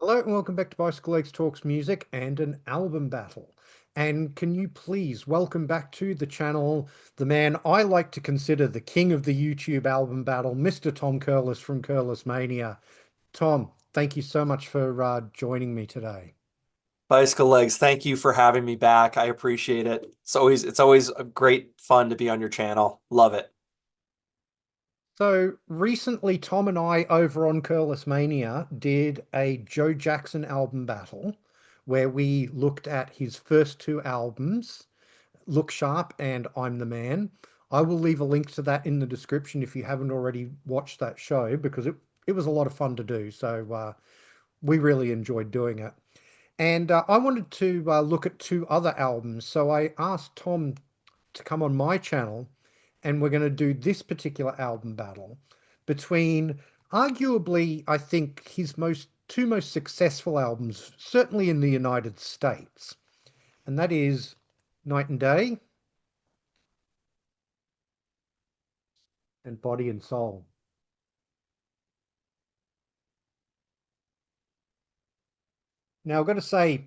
Hello and welcome back to Bicycle Legs Talks Music and an album battle. And can you please welcome back to the channel the man I like to consider the king of the YouTube album battle, Mr. Tom Curless from Curlessmania. Tom, thank you so much for joining me today. Bicycle legs, thank you for having me back. I appreciate it. It's always a great fun to be on your channel. Love it. So recently, Tom and I over on Curlessmania did a Joe Jackson album battle where we looked at his first two albums, Look Sharp and I'm the Man. I will leave a link to that in the description if you haven't already watched that show because it was a lot of fun to do. So we really enjoyed doing it. And I wanted to look at two other albums. So I asked Tom to come on my channel and we're going to do this particular album battle between arguably, I think, his two most successful albums, certainly in the United States. And that is Night and Day and Body and Soul. Now, I've got to say,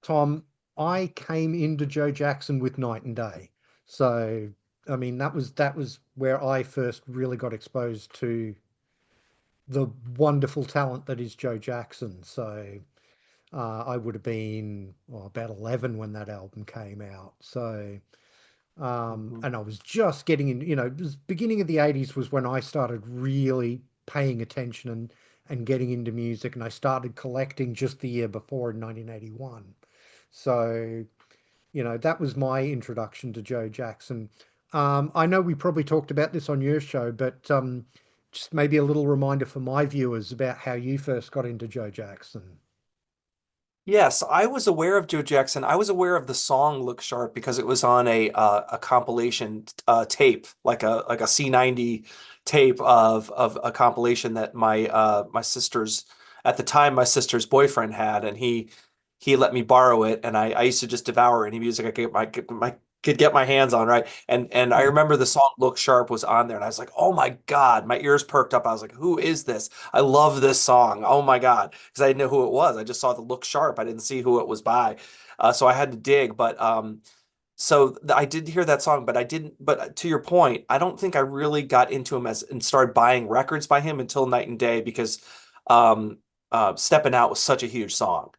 Tom, I came into Joe Jackson with Night and Day. So, I mean, that was where I first really got exposed to the wonderful talent that is Joe Jackson. So, I would have been about 11 when that album came out. So, Mhm. and I was just getting in, it was beginning of the 80s was when I started really paying attention and getting into music. And I started collecting just the year before in 1981. So, that was my introduction to Joe Jackson. I know we probably talked about this on your show, but just maybe a little reminder for my viewers about how you first got into Joe Jackson. Yes, I was aware of Joe Jackson. I was aware of the song "Look Sharp" because it was on a compilation tape, like a C90 tape of a compilation that my sister's at the time my sister's boyfriend had, and he let me borrow it, and I used to just devour any music I could get my hands on, right? And I Mm. remember the song "Look Sharp" was on there, and I was like, oh my God, my ears perked up. I was like, who is this? I love this song. Oh my God. Because I didn't know who it was. I just saw the look sharp. I didn't see who it was by. So I had to dig. I did hear that song, but I didn't. But to your point, I don't think I really got into him as and started buying records by him until Night and Day because um, Stepping Out was such a huge song.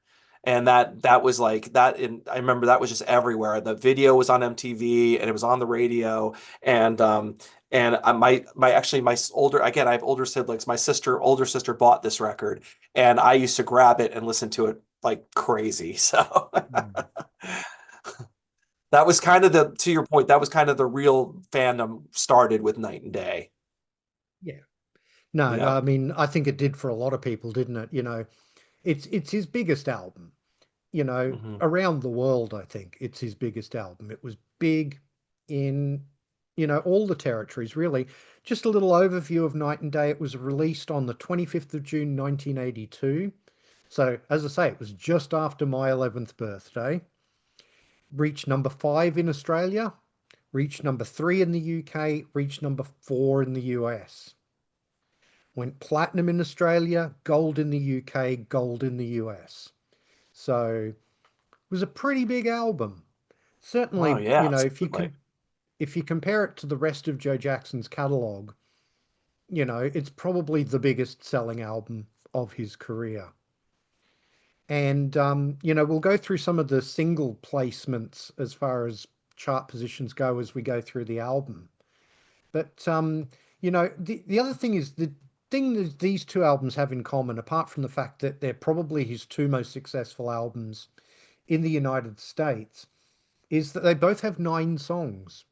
And that was like that in I remember that was just everywhere. The video was on MTV and it was on the radio and my actually my older again I have older siblings. My older sister bought this record and I used to grab it and listen to it like crazy. So Mm. that was kind of the to your point, that was kind of the real fandom started with Night and Day. Yeah. No, Yeah. I mean, I think it did for a lot of people, didn't it? It's his biggest album, Hmm. around the world, I think it's his biggest album. It was big in, all the territories, really. Just a little overview of Night and Day. It was released on the 25th of June, 1982. So, as I say, it was just after my 11th birthday. Reached number five in Australia, reached number three in the UK, reached number four in the US. Went platinum in Australia, gold in the UK, gold in the US. So it was a pretty big album. Oh Certainly, yeah, if you absolutely. can if you compare it to the rest of Joe Jackson's catalog, it's probably the biggest selling album of his career. And we'll go through some of the single placements as far as chart positions go as we go through the album. But the other thing is the thing that these two albums have in common, apart from the fact that they're probably his two most successful albums in the United States, is that they both have nine songs,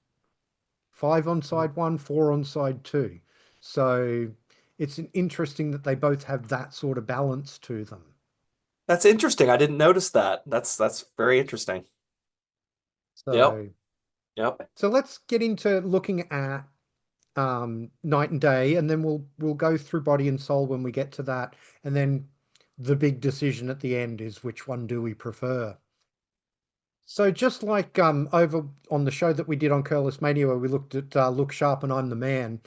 five on side one, four on side two. So it's interesting that they both have that sort of balance to them. That's interesting. I didn't notice that. That's very interesting. Yep. So Yep. so let's get into looking at Night and Day, and then we'll go through Body and Soul when we get to that, and then the big decision at the end is which one do we prefer. So just like over on the show that we did on Curlessmania where we looked at Look Sharp and I'm the Man,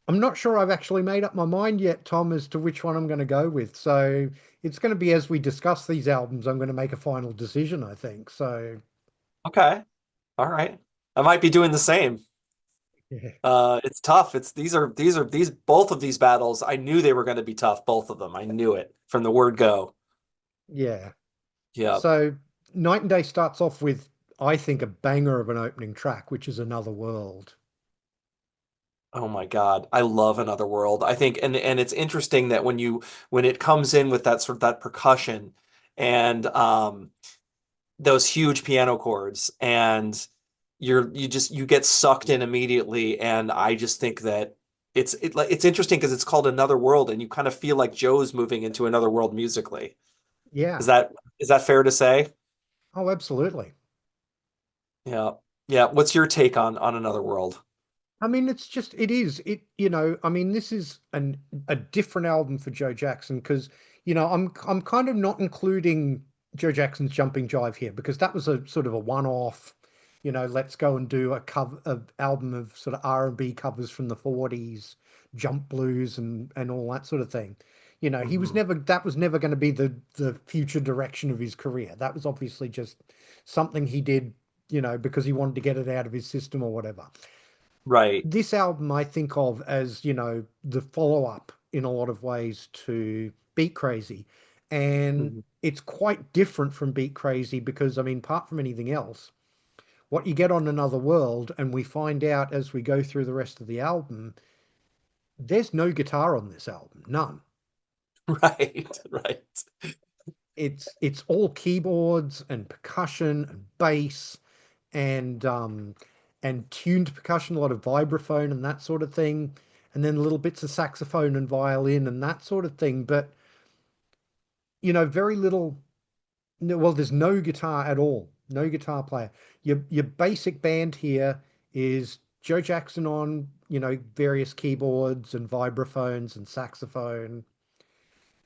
I'm not sure I've actually made up my mind yet, Tom, as to which one I'm going to go with. So it's going to be as we discuss these albums, I'm going to make a final decision, I think. So Okay. All right. I might be doing the same. yeah, It's tough. These both of these battles, I knew they were going to be tough, both of them. I knew it from the word go. yeah. Yep. So Night and Day starts off with, I think, a banger of an opening track, which is Another World. Oh my God. I love Another World. I think and it's interesting that when it comes in with that sort of that percussion and those huge piano chords and you get sucked in immediately and I just think that it's interesting because it's called Another World and you kind of feel like Joe's moving into another world musically. Is Yeah. that is that fair to say? Oh, absolutely. Yeah. Yeah. What's your take on Another World? I mean, it is, I mean, this is a different album for Joe Jackson because, I'm kind of not including Joe Jackson's Jumping Jive here because that was a sort of a one-off, let's go and do a album of sort of R&B covers from the 40s, jump blues and all that sort of thing. Hmm. That was never going to be the future direction of his career. That was obviously just something he did, because he wanted to get it out of his system or whatever. Right. This album I think of as, the follow-up in a lot of ways to Beat Crazy. And Mhm. it's quite different from Beat Crazy because, I mean, apart from anything else, what you get on Another World, and we find out as we go through the rest of the album, there's no guitar on this album, none. Right. Right. It's all keyboards and percussion and bass and tuned percussion, a lot of vibraphone and that sort of thing, and then little bits of saxophone and violin and that sort of thing. But very little. No, well, there's no guitar at all, no guitar player. Your basic band here is Joe Jackson on various keyboards and vibraphones and saxophone.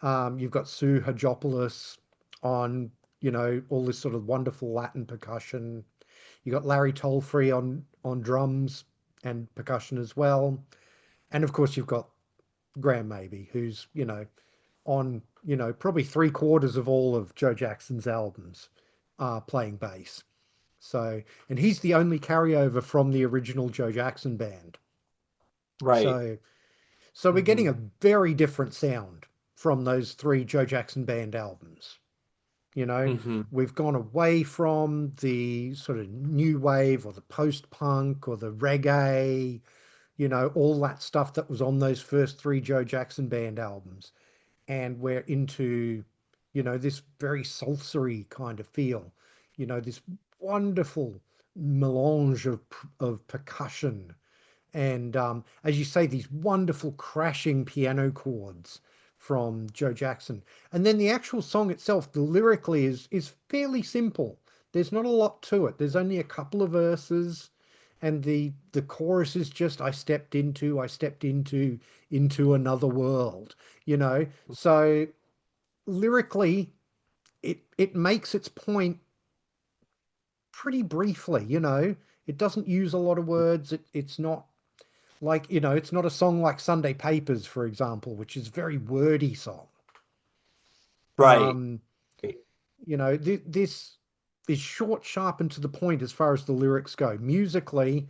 You've got Sue Hajopoulos on all this sort of wonderful Latin percussion. You got Larry Tolfree on drums and percussion as well. And of course you've got Graham Maybe, who's, on, probably three-quarters of all of Joe Jackson's albums playing bass. So, and he's the only carryover from the original Joe Jackson band. Right. So, so we're getting Hmm. a very different sound from those three Joe Jackson band albums. You know, Hmm. we've gone away from the sort of new wave or the post-punk or the reggae, all that stuff that was on those first three Joe Jackson band albums. And we're into, this very salsery kind of feel, this wonderful melange of percussion and, as you say, these wonderful crashing piano chords from Joe Jackson. And then the actual song itself, the lyrically is fairly simple. There's not a lot to it. There's only a couple of verses, and the chorus is just I stepped into another world, So lyrically, it makes its point pretty briefly, It doesn't use a lot of words. It's not like, it's not a song like Sunday Papers, for example, which is a very wordy song. Right. Um, this is short, sharp, and to the point as far as the lyrics go. Musically,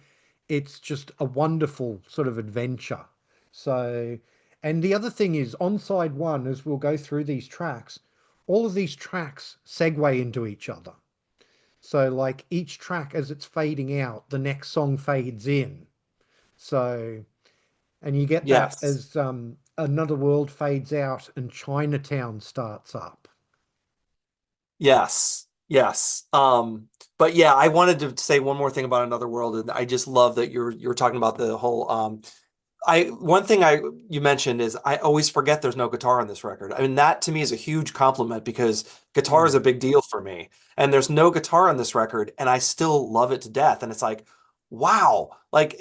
it's just a wonderful sort of adventure. So, and the other thing is, on side one, as we'll go through these tracks, all of these tracks segue into each other. So, like each track as it's fading out, the next song fades in. So, and you get that Yes. as Another World fades out and Chinatown starts up. Yes. Yes. But yeah, I wanted to say one more thing about Another World, and I just love that you're talking about the whole I one thing I you mentioned is I always forget there's no guitar on this record. I mean, that to me is a huge compliment because guitar is a Mm. big deal for me. And there's no guitar on this record, and I still love it to death. And it's like, wow. Like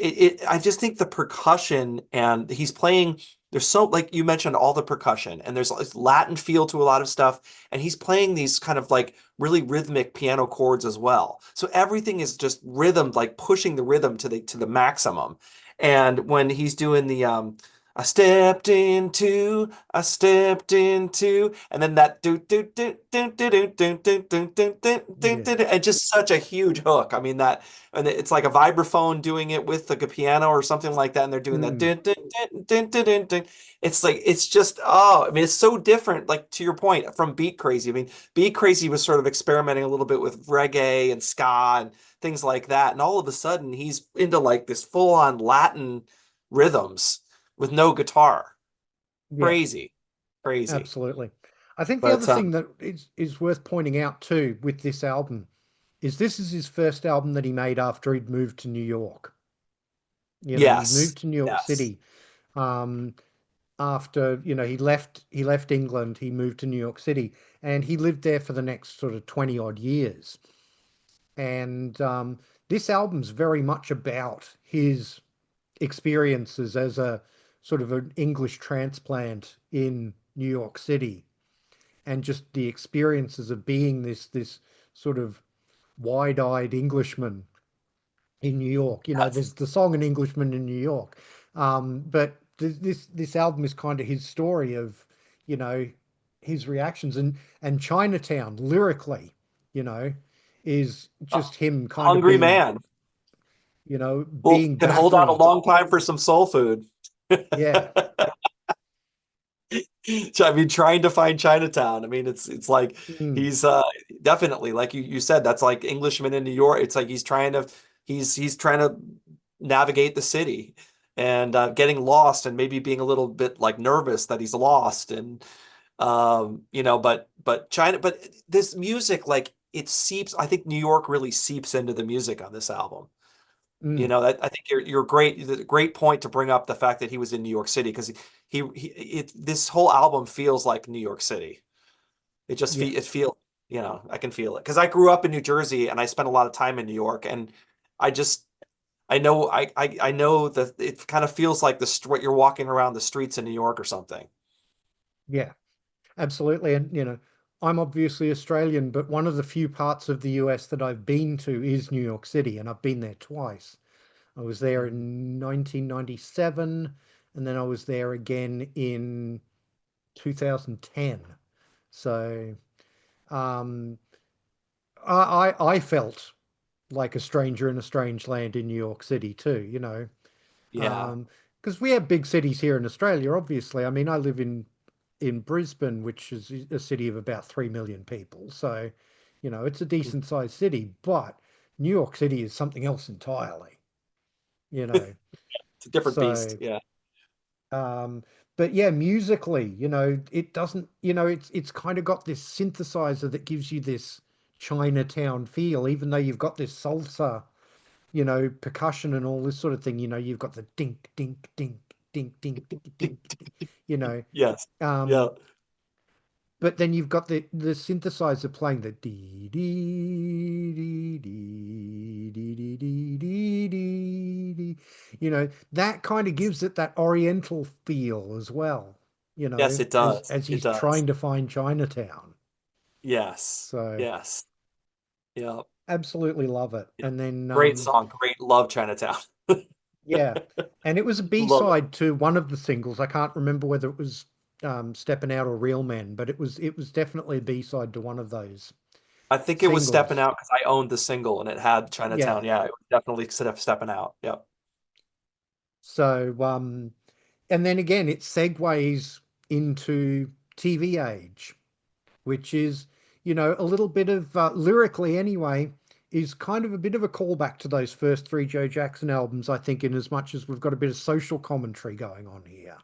I just think the percussion and he's playing, there's so like you mentioned all the percussion and there's this Latin feel to a lot of stuff. And he's playing these kind of like really rhythmic piano chords as well. So everything is just rhythm, like pushing the rhythm to the maximum. And when he's doing the I stepped into, and then that Yeah. and just such a huge hook. I mean that, and it's like a vibraphone doing it with like a piano or something like that, and they're doing that. Mm. It's like it's just oh, I mean it's so different. Like to your point from Beat Crazy. I mean Beat Crazy was sort of experimenting a little bit with reggae and ska and things like that, and all of a sudden he's into like this full-on Latin rhythms with no guitar. Yeah, Crazy, crazy. absolutely. I think the other But thing that is worth pointing out too with this album is this is his first album that he made after he'd moved to New York. You know, he'd yes, moved to New York yes. City um, after, he left England, he moved to New York City, and he lived there for the next sort of 20 odd years. And this album's very much about his experiences as a sort of an English transplant in New York City, and just the experiences of being this sort of wide-eyed Englishman in New York. There's Yes. the song "An Englishman in New York," but this album is kind of his story of, you know, his reactions, and Chinatown lyrically, you know, is A just him kind of hungry being, man will being can hold out a baffled. long time for some soul food. Yeah. I mean, trying to find Chinatown. I mean, it's like Mm. he's definitely like you said. That's like Englishman in New York. It's like he's trying to navigate the city and getting lost and maybe being a little bit like nervous that he's lost and but China but this music like it seeps. I think New York really seeps into the music on this album. Mm. I think you're great point to bring up the fact that he was in New York City because this whole album feels like New York City. Yeah. It feels, I can feel it because I grew up in New Jersey and I spent a lot of time in New York and I just I know that it kind of feels like what you're walking around the streets in New York or something. Yeah. Absolutely. And, I'm obviously Australian, but one of the few parts of the US that I've been to is New York City, and I've been there twice. I was there Mhm. in 1997, and then I was there again in 2010. So, um, I felt like a stranger in a strange land in New York City too, Yeah. because we have big cities here in Australia, obviously. I mean, I live in Brisbane, which is a city of about 3 million people. So, it's a decent sized city, but New York City is something else entirely, you know. It's a different beast. So, Yeah. um, but yeah, musically, it doesn't, it's kind of got this synthesizer that gives you this Chinatown feel, even though you've got this salsa, percussion and all this sort of thing. You've got the dink, dink, dink, dink, dink, dink, dink, dink, you know. Yes. Yeah. Um, but then you've got the synthesizer playing the dee dee dee dee dee dee dee dee dee dee. That kind of gives it that oriental feel as well, Yes, it as does. as It he's does. trying to find Chinatown. Yes. So Yes. Yeah. absolutely love it. Yeah. And then Great song. Great. Love Chinatown. yeah. And it was a Love it. B-side to one of the singles. I can't remember whether it was Stepping Out or Real Men, but it was definitely a B-side to one of those I think it was Stepping singles. Out because I owned the single and it had Chinatown. Yeah. Yeah, it was definitely Stepping Out. Yep. So and then again it segues into TV Age, which is, a little bit of lyrically anyway, is kind of a bit of a callback to those first three Joe Jackson albums, I think, in as much as we've got a bit of social commentary going on here.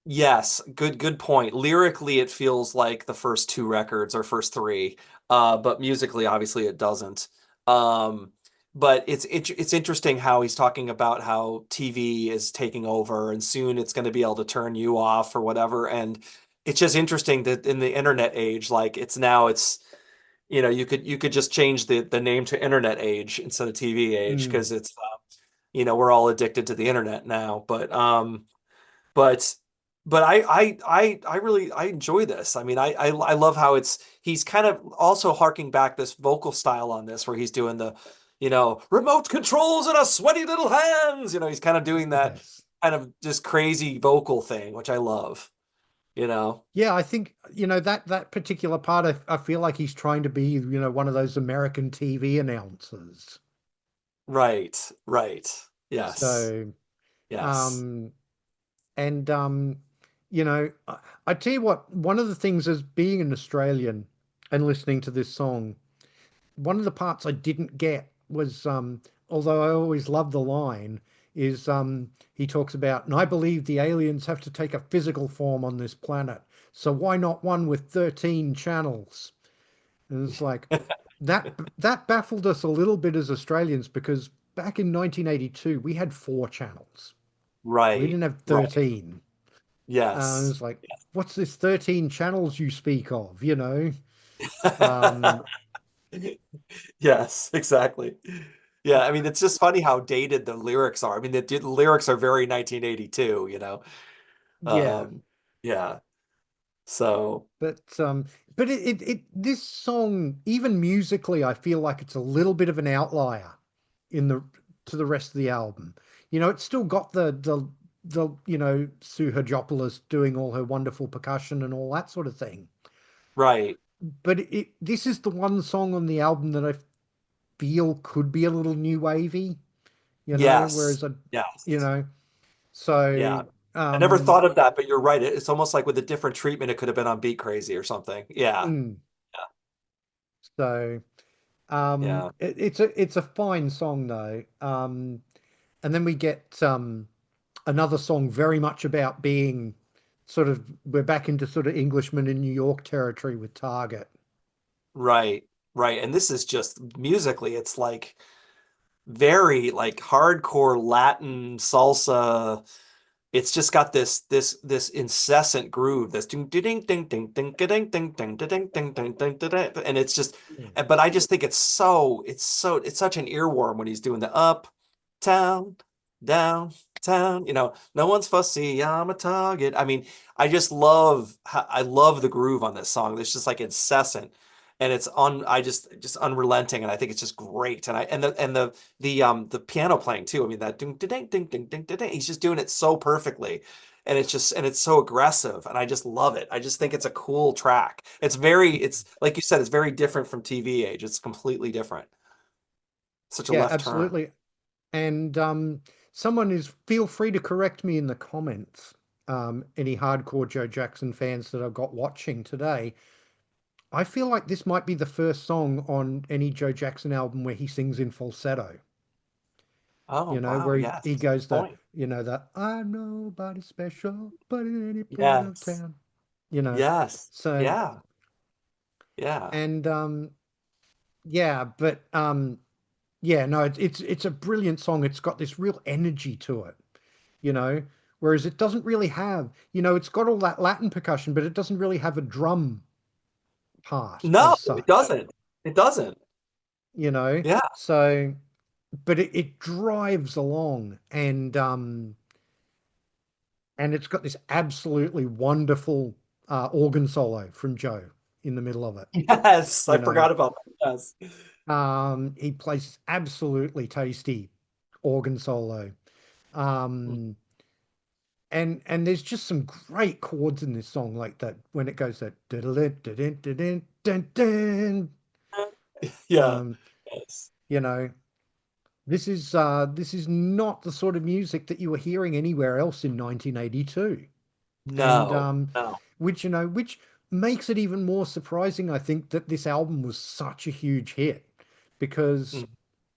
Yes, good point. Lyrically, it feels like the first two records or first three, but musically, obviously, it doesn't. Um, but it's interesting how he's talking about how TV is taking over, and soon it's going to be able to turn you off or whatever. And it's just interesting that in the internet age, like it's you could just change the name to Internet Age instead of TV Age Mm. because it's we're all addicted to the internet now. But I really I enjoy this. I mean, I love how he's kind of also harking back this vocal style on this where he's doing remote controls in a sweaty little hands. He's kind of doing that Yes. kind of just crazy vocal thing, which I love, you know. Yeah, I think, that particular part, I feel like he's trying to be, one of those American TV announcers. Right, right. Yes, So, yes, um, and I tell you what, one of the things as being an Australian and listening to this song, one of the parts I didn't get was, although I always love the line, is he talks about, and I believe the aliens have to take a physical form on this planet. So why not one with 13 channels? And it's like that baffled us a little bit as Australians because back in 1982 we had 4 channels. We right, didn't have right. 13. Yes. It's like, what's this 13 channels you speak of? Um, Yes, exactly. Yeah, I mean, it's just funny how dated the lyrics are. I mean, the lyrics are very 1982. yeah. Um, yeah. So, But this song, even musically, I feel like it's a little bit of an outlier in the to the rest of the album. It's still got the Sue Hajopoulos doing all her wonderful percussion and all that sort of thing. right. But this is the one song on the album that I feel could be a little new wavy, Yes. whereas you Yes. know, Yeah. so I never um, thought of that, but you're right. It's almost like with a different treatment, it could have been on Beat Crazy or something. Yeah. mm, Yeah. so Yeah. it's a fine song though. And then we get another song very much about being sort of we're back into sort of Englishman in New York territory with Target. Right. Right. And this is just musically, it's like very like hardcore Latin salsa. It's just got this incessant groove, this ding ding ding ding ding ding ding ding ding ding ding ding ding ding, and it's just, Mm. but I just think it's such an earworm when he's doing the up, town, down, town. No one's fussy. I'm a target. I mean, I love the groove on this song. It's just like incessant. And it's on, I just unrelenting, and I think it's just great. And the piano playing too. I mean that ding ding ding ding ding ding. He's just doing it so perfectly, and it's so aggressive, and I just love it. I just think it's a cool track. It's like you said, it's very different from TV Age. It's completely different. Such a Yeah, left turn. absolutely. And someone is feel free to correct me in the comments. Any hardcore Joe Jackson fans that I've got watching today, I feel like this might be the first song on any Joe Jackson album where he sings in falsetto. Oh wow, Where he yes. goes Point. the I'm nobody special, but in any part of Yes. town. You know, Yes. so Yeah. Yeah. and yeah, but yeah, no, it's a brilliant song. It's got this real energy to it, you know, whereas it doesn't really have, it's got all that Latin percussion, but it doesn't really have a drum part No, as it such, doesn't. It doesn't. you know. Yeah. So, but it drives along and it's got this absolutely wonderful organ solo from Joe in the middle of it. Yes. I You know, forgot about that. Yes. he plays absolutely tasty organ solo. Um, and there's just some great chords in this song, like that when it goes that Yeah. um, Yes. you know, this is not the sort of music that you were hearing anywhere else in 1982. And No. No. which makes it even more surprising, I think, that this album was such a huge hit because Mm,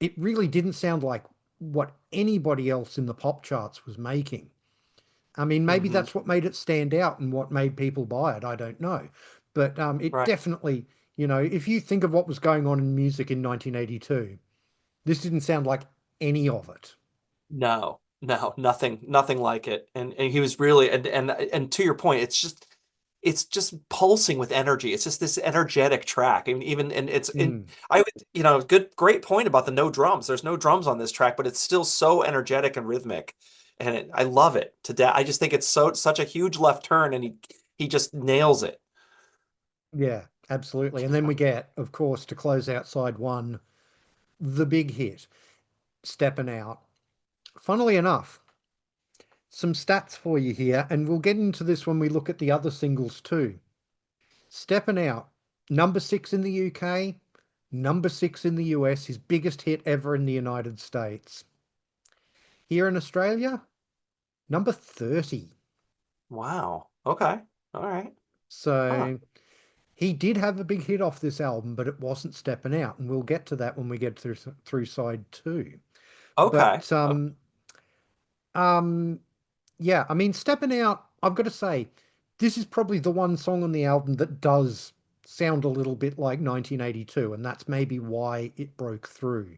it really didn't sound like what anybody else in the pop charts was making. I mean, maybe hmm that's what made it stand out and what made people buy it. I don't know. But it Right. definitely, if you think of what was going on in music in 1982, this didn't sound like any of it. No, no, nothing like it. And he was really, and to your point, it's just pulsing with energy. It's just this energetic track. I mean, even and it's in Mm, I would, great point about the no drums. There's no drums on this track, but it's still so energetic and rhythmic. And I love it to death. I just think it's such a huge left turn, and he just nails it. yeah, absolutely. And then we get, of course, to close out side one, the big hit, Steppin' Out. Funnily enough, some stats for you here, and we'll get into this when we look at the other singles too. Steppin' Out, number six in the UK, number six in the US, his biggest hit ever in the United States. Here in Australia, number 30. Wow. Okay. All right. Huh. So he did have a big hit off this album, but it wasn't Steppin' Out, and we'll get to that when we get through side two. Okay. But um yeah, I mean Steppin' Out, I've got to say, this is probably the one song on the album that does sound a little bit like 1982, and that's maybe why it broke through.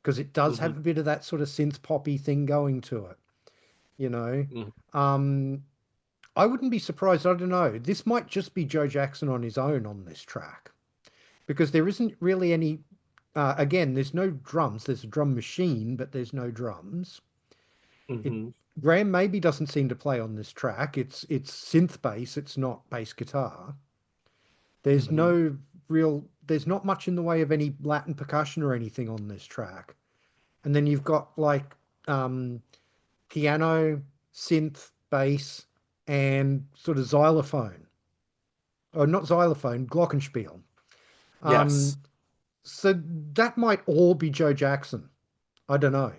Because it does hmm have a bit of that sort of synth poppy thing going to it, you know. hmm Um I wouldn't be surprised, I don't know. This might just be Joe Jackson on his own on this track because there isn't really any. Again, there's no drums. There's a drum machine, but there's no drums. It hmm Graham maybe doesn't seem to play on this track. It's synth bass. It's not bass guitar. There's hmm no real. There's not much in the way of any Latin percussion or anything on this track. And then you've got like um, piano, synth, bass, and sort of xylophone. Or not xylophone, glockenspiel. Um, Yes. so that might all be Joe Jackson. I don't know.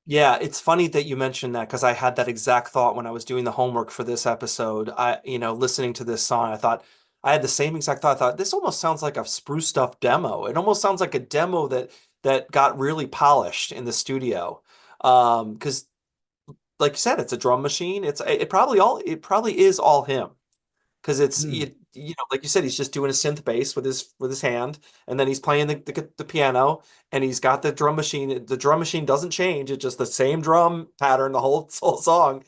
Yeah, it's funny that you mentioned that because I had that exact thought when I was doing the homework for this episode. Listening to this song, I thought I had the same exact thought. I thought this almost sounds like a spruced up demo. It almost sounds like a demo that got really polished in the studio. Because like you said, it's a drum machine. It probably is all him because Hmm. like you said, he's just doing a synth bass with his hand, and then he's playing the piano, and he's got the drum machine. The drum machine doesn't change; it's just the same drum pattern the whole song.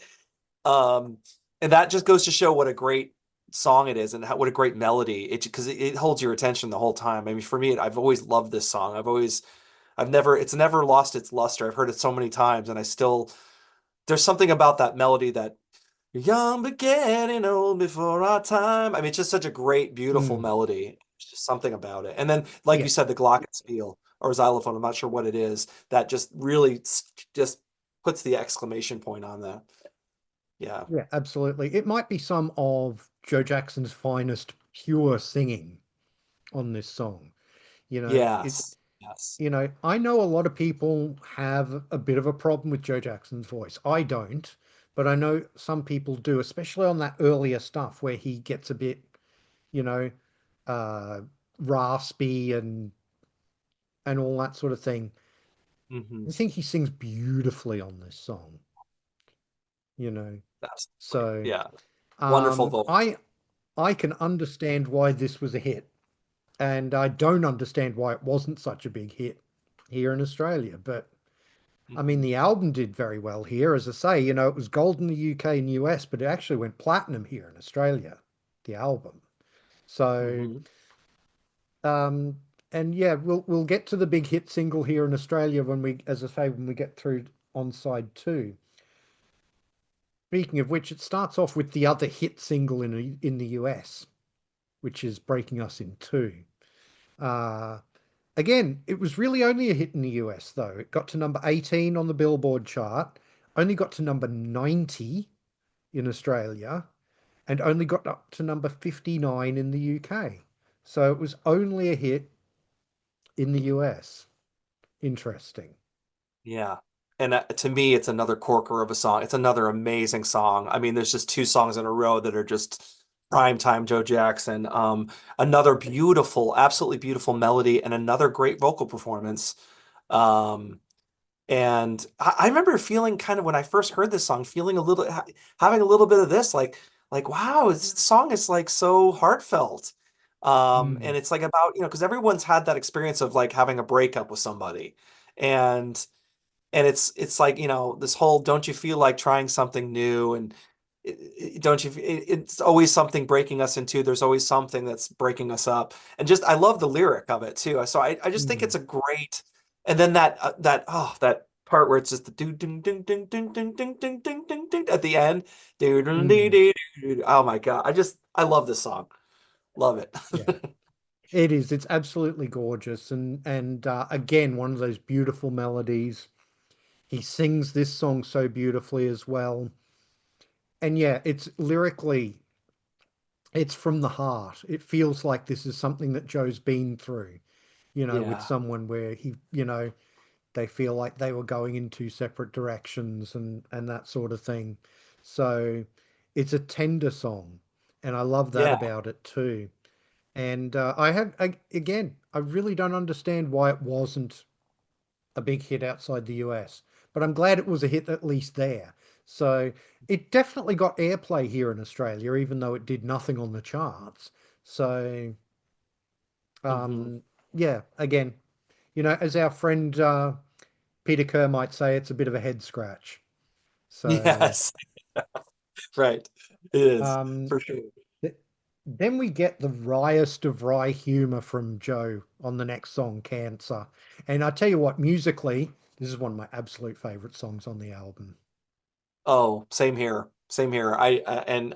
Um, and that just goes to show what a great song it is, and what a great melody it because it holds your attention the whole time. I mean, for me, I've always loved this song. It's never lost its luster. I've heard it so many times, and I still there's something about that melody that young but getting old before our time. I mean, it's just such a great, beautiful Hmm. melody. It's just something about it. And then, like Yeah. you said, the glockenspiel or xylophone, I'm not sure what it is, that just really just puts the exclamation point on that. Yeah. Yeah, absolutely. It might be some of Joe Jackson's finest pure singing on this song. You know, Yes. Yes. I know a lot of people have a bit of a problem with Joe Jackson's voice. I don't, but I know some people do, especially on that earlier stuff where he gets a bit, you know, uh, raspy and all that sort of thing. hmm I think he sings beautifully on this song, you know. Absolutely. So, Yeah. Wonderful vocal. I can understand why this was a hit, and I don't understand why it wasn't such a big hit here in Australia. But I mean, hmm the album did very well here. As I say, it was gold in the UK and US, but it actually went platinum here in Australia, the album. So, hmm um, and yeah, we'll get to the big hit single here in Australia when we, as I say, when we get through on side two. Speaking of which, it starts off with the other hit single in the US, which is Breaking Us in Two. Uh, Again, it was really only a hit in the US, though. It got to number 18 on the Billboard chart, only got to number 90 in Australia, and only got up to number 59 in the UK. So it was only a hit in the US. Interesting. Yeah. And to me, it's another corker of a song. It's another amazing song. I mean, there's just two songs in a row that are just prime time Joe Jackson. Another beautiful, absolutely beautiful melody and another great vocal performance. Um, and I remember feeling kind of when I first heard this song, feeling having a little bit of this, like, wow, this song is like so heartfelt. Hmm. And it's like about, because everyone's had that experience of like having a breakup with somebody. And it's like this whole don't you feel like trying something new and don't you it's always something breaking us in two. There's always something that's breaking us up, and just I love the lyric of it too. So I just think Hmm. it's a great. And then that part where it's just the do ding ding ding ding ding ding ding ding ding ding at the end. Do do Hmm. do do. Oh my God, I love this song. Love it. Yeah. It is. It's absolutely gorgeous, and again, one of those beautiful melodies. He sings this song so beautifully as well. And yeah, it's lyrically, it's from the heart. It feels like this is something that Joe's been through, with Yeah. someone where they feel like they were going in two separate directions and that sort of thing. So it's a tender song, and I love that Yeah. about it too. And again, I really don't understand why it wasn't a big hit outside the US, but I'm glad it was a hit at least there. So it definitely got airplay here in Australia, even though it did nothing on the charts. So Hmm. yeah, again, as our friend Peter Kerr might say, it's a bit of a head scratch. So Yes. Right. It is um, for sure. th- then we get the wryest of wry humor from Joe on the next song, Cancer. And I tell you what, musically, this is one of my absolute favorite songs on the album. Oh, same here. Same here. And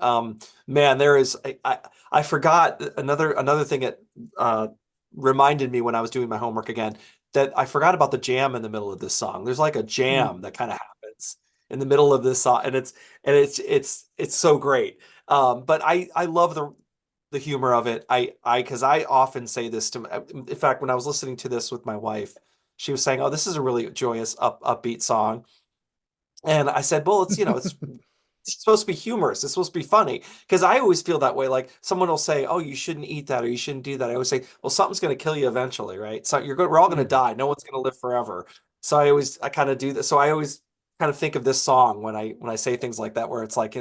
man, there is I forgot another thing that reminded me when I was doing my homework again that I forgot about the jam in the middle of this song. There's like a jam Mm, that kind of happens in the middle of this song, and it's so great. But I love the humor of it. I because I often say this to in fact when I was listening to this with my wife, she was saying, "Oh, this is a really joyous upbeat song." And I said, well, it's supposed to be humorous. It's supposed to be funny. Because I always feel that way. Like someone will say, oh, you shouldn't eat that or you shouldn't do that. I always say, well, something's going to kill you eventually, right? So we're all going to mm, die. No one's going to live forever. So I kind of do that. So I always kind of think of this song when I say things like that, where it's like,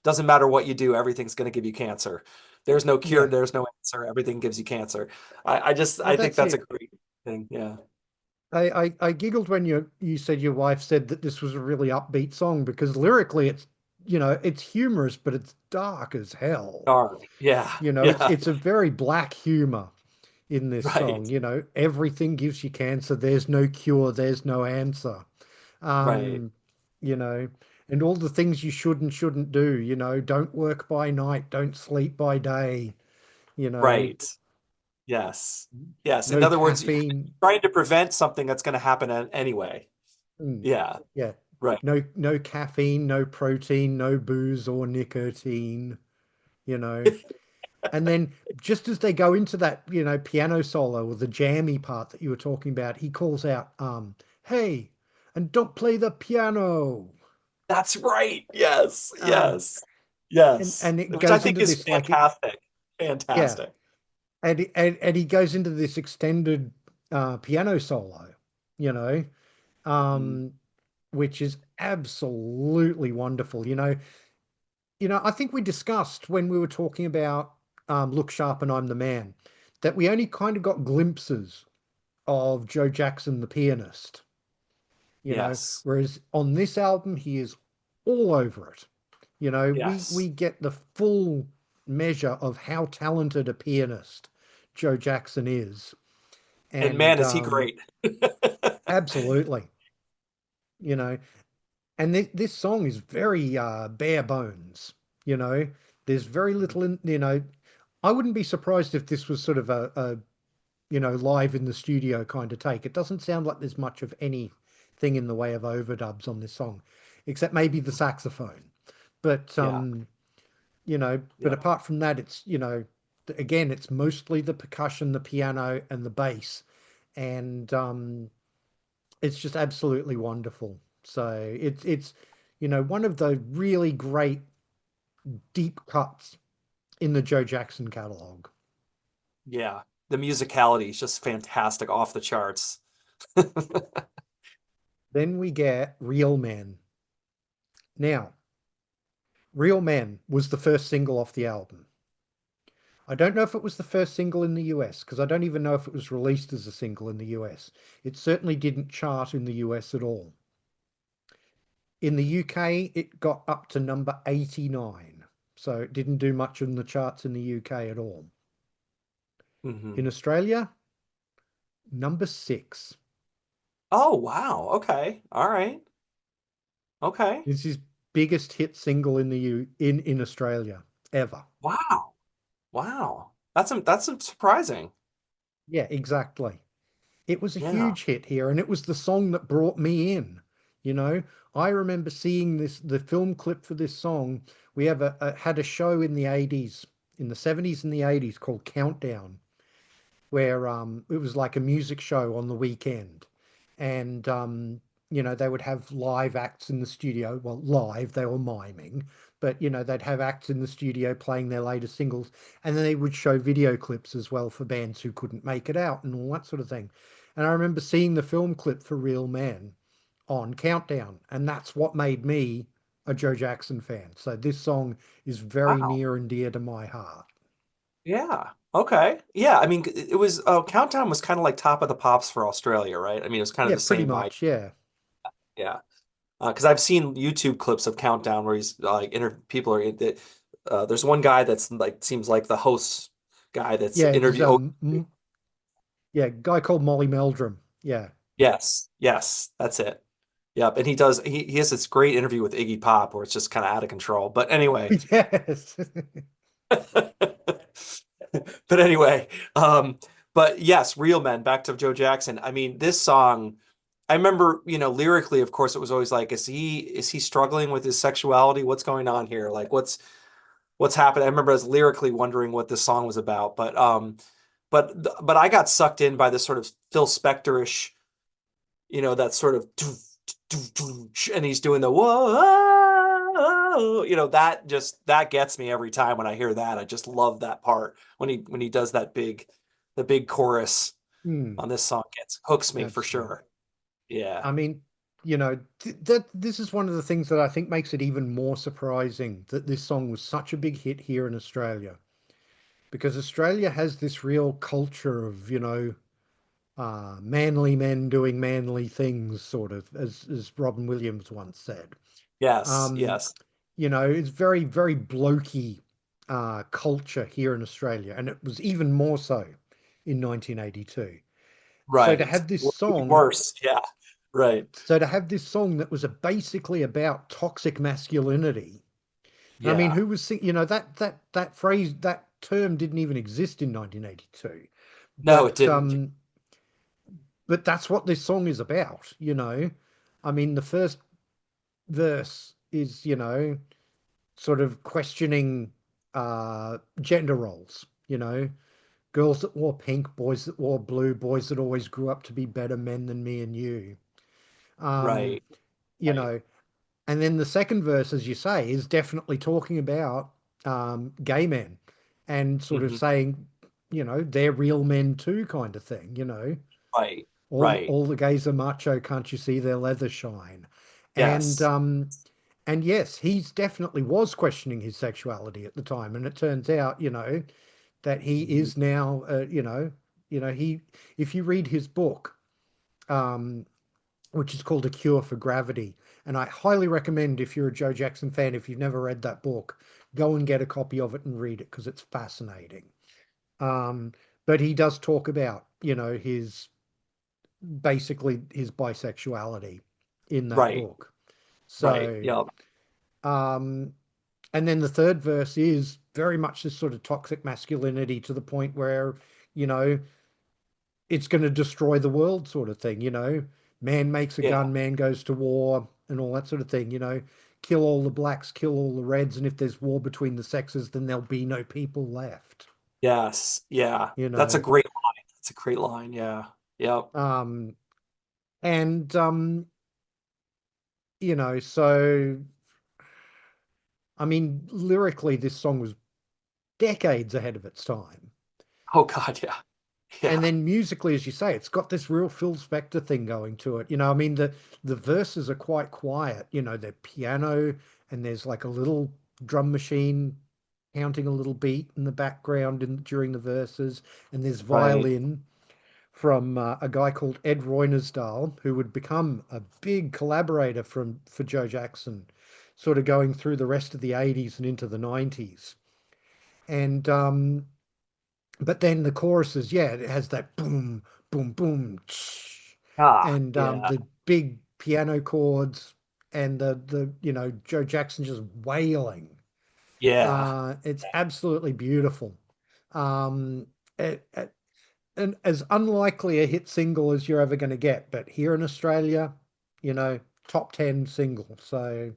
doesn't matter what you do, everything's going to give you cancer. There's no cure, yeah. there's no answer. Everything gives you cancer. Well, I think that's that's a it. great thing. Yeah. I giggled when you said your wife said that this was a really upbeat song because lyrically it's humorous, but it's dark as hell. Dark. Yeah. It's Yeah. it's a very black humor in this Right. song. Everything gives you cancer. There's no cure. There's no answer. Right. Um, you know, and all the things you should and shouldn't do. Don't work by night. Don't sleep by day. You know, Right. Yes. Yes. In no other words, caffeine. trying to prevent something that's going to happen anyway. Mm, Yeah. yeah. Right. No caffeine, no protein, no booze or nicotine, you know. And then just as they go into that, piano solo or the jammy part that you were talking about, he calls out, hey, and don't play the piano. That's right. Yes. Um, Yes. and Yes. and it Which I goes think into is this fantastic. yeah, Fantastic. and he goes into this extended piano solo, you know, Mhm. um, which is absolutely wonderful. I think we discussed when we were talking about Look Sharp and I'm the Man that we only kind of got glimpses of Joe Jackson, the pianist, Yes. whereas on this album, he is all over it. We Yes. get the full measure of how talented a pianist Joe Jackson is. And man, And is he great. absolutely, you know, and this song is very bare bones, you know, there's very little I wouldn't be surprised if this was sort of a live in the studio kind of take. It doesn't sound like there's much of anything in the way of overdubs on this song, except maybe the saxophone. But Yeah. but Yeah. apart from that, it's again, it's mostly the percussion, the piano, and the bass, and it's just absolutely wonderful. So it's one of the really great deep cuts in the Joe Jackson catalog. Yeah. The musicality is just fantastic, off the charts. Then we get Real Men. Now, Real Men was the first single off the album. I don't know if it was the first single in the US because I don't even know if it was released as a single in the US. It certainly didn't chart in the US at all. In the UK, it got up to number 89. So it didn't do much in the charts in the UK at all. Hmm. In Australia, number 6. Oh, wow. Okay. All right. Okay. This is biggest hit single in the in Australia ever. Wow. Wow. That's surprising. Yeah, exactly. It was a Yeah. huge hit here, and it was the song that brought me in. You know, I remember seeing the film clip for this song. We had a show in the 80s, in the 70s and the 80s called Countdown, where it was like a music show on the weekend, and they would have live acts in the studio. Well, live, they were miming, but they'd have acts in the studio playing their latest singles, and then they would show video clips as well for bands who couldn't make it out and all that sort of thing. And I remember seeing the film clip for Real Men on Countdown, and that's what made me a Joe Jackson fan. So this song is very Wow. near and dear to my heart. Yeah. Okay. Yeah. I mean, it was Countdown was kind of like Top of the Pops for Australia, right? I mean, it was kind of Yeah, the pretty same vibe. much. Yeah. Yeah. Because I've seen YouTube clips of Countdown where he's like inter people are that there's one guy that's like seems like the host guy that's Yeah, it's interview. Oh, yeah, guy called Molly Meldrum. Yeah. yes, yes, that's it. Yep, and he has this great interview with Iggy Pop where it's just kind of out of control. But anyway, Yes. but anyway, um, but yes, Real Men. Back to Joe Jackson. I mean, this song. I remember, lyrically, of course, it was always like, is he struggling with his sexuality? What's going on here? Like, what's happening? I remember I was lyrically wondering what this song was about, but I got sucked in by this sort of Phil Spector-ish, that sort of, and he's doing the whoa, that gets me every time when I hear that. I just love that part when he does the big chorus Hmm, on this song gets hooks me for absolutely. sure. Yeah. I mean, that this is one of the things that I think makes it even more surprising that this song was such a big hit here in Australia, because Australia has this real culture of, manly men doing manly things, sort of, as Robin Williams once said. Yes. Um, Yes. it's very, very blokey culture here in Australia, and it was even more so in 1982. So to Right. have this Even song, worse. Yeah. Right. that was basically about toxic masculinity. And I mean, Yeah. who was that phrase, that term didn't even exist in 1982, No, it but didn't. that's what this song is about. I mean, the first verse is, sort of questioning gender roles, girls that wore pink, boys that wore blue, boys that always grew up to be better men than me and you. Um, Right. you Right. know, and then the second verse, as you say, is definitely talking about gay men and sort of Hmm. saying, they're real men too, kind of thing, Right. Right. all the gays are macho, can't you see their leather shine? And Yes. yes, he's definitely was questioning his sexuality at the time, and it turns out, that he Mhm. is now, he, if you read his book, um, which is called A Cure for Gravity, and I highly recommend, if you're a Joe Jackson fan, if you've never read that book, go and get a copy of it and read it because it's fascinating. Um, but he does talk about, his basically his bisexuality in that Right. book. Right. So, Yep. um, and then the third verse is very much this sort of toxic masculinity to the point where, you know, it's going to destroy the world sort of thing, man makes a Yeah. gun, man goes to war and all that sort of thing, kill all the blacks, kill all the reds, and if there's war between the sexes, then there'll be no people left, Yes. Yeah. you That's a know. great line. That's a great line. Yeah. Yep. Um, and so I mean, lyrically, this song was decades ahead of its time. Oh God. Yeah. And Yeah. then musically, as you say, it's got this real Phil Spector thing going to it. I mean, the verses are quite quiet. They're piano and there's like a little drum machine counting a little beat in the background during the verses, and there's Right. violin from a guy called Ed Roynersdal, who would become a big collaborator for Joe Jackson, sort of going through the rest of the 80s and into the 90s. And but then the choruses, yeah, it has that boom, boom, boom, tsh, Ah. and Yeah. the big piano chords, and the Joe Jackson just wailing. Yeah. It's absolutely beautiful. Um, it, as unlikely a hit single as you're ever going to get. But here in Australia, you know, top 10 single. So,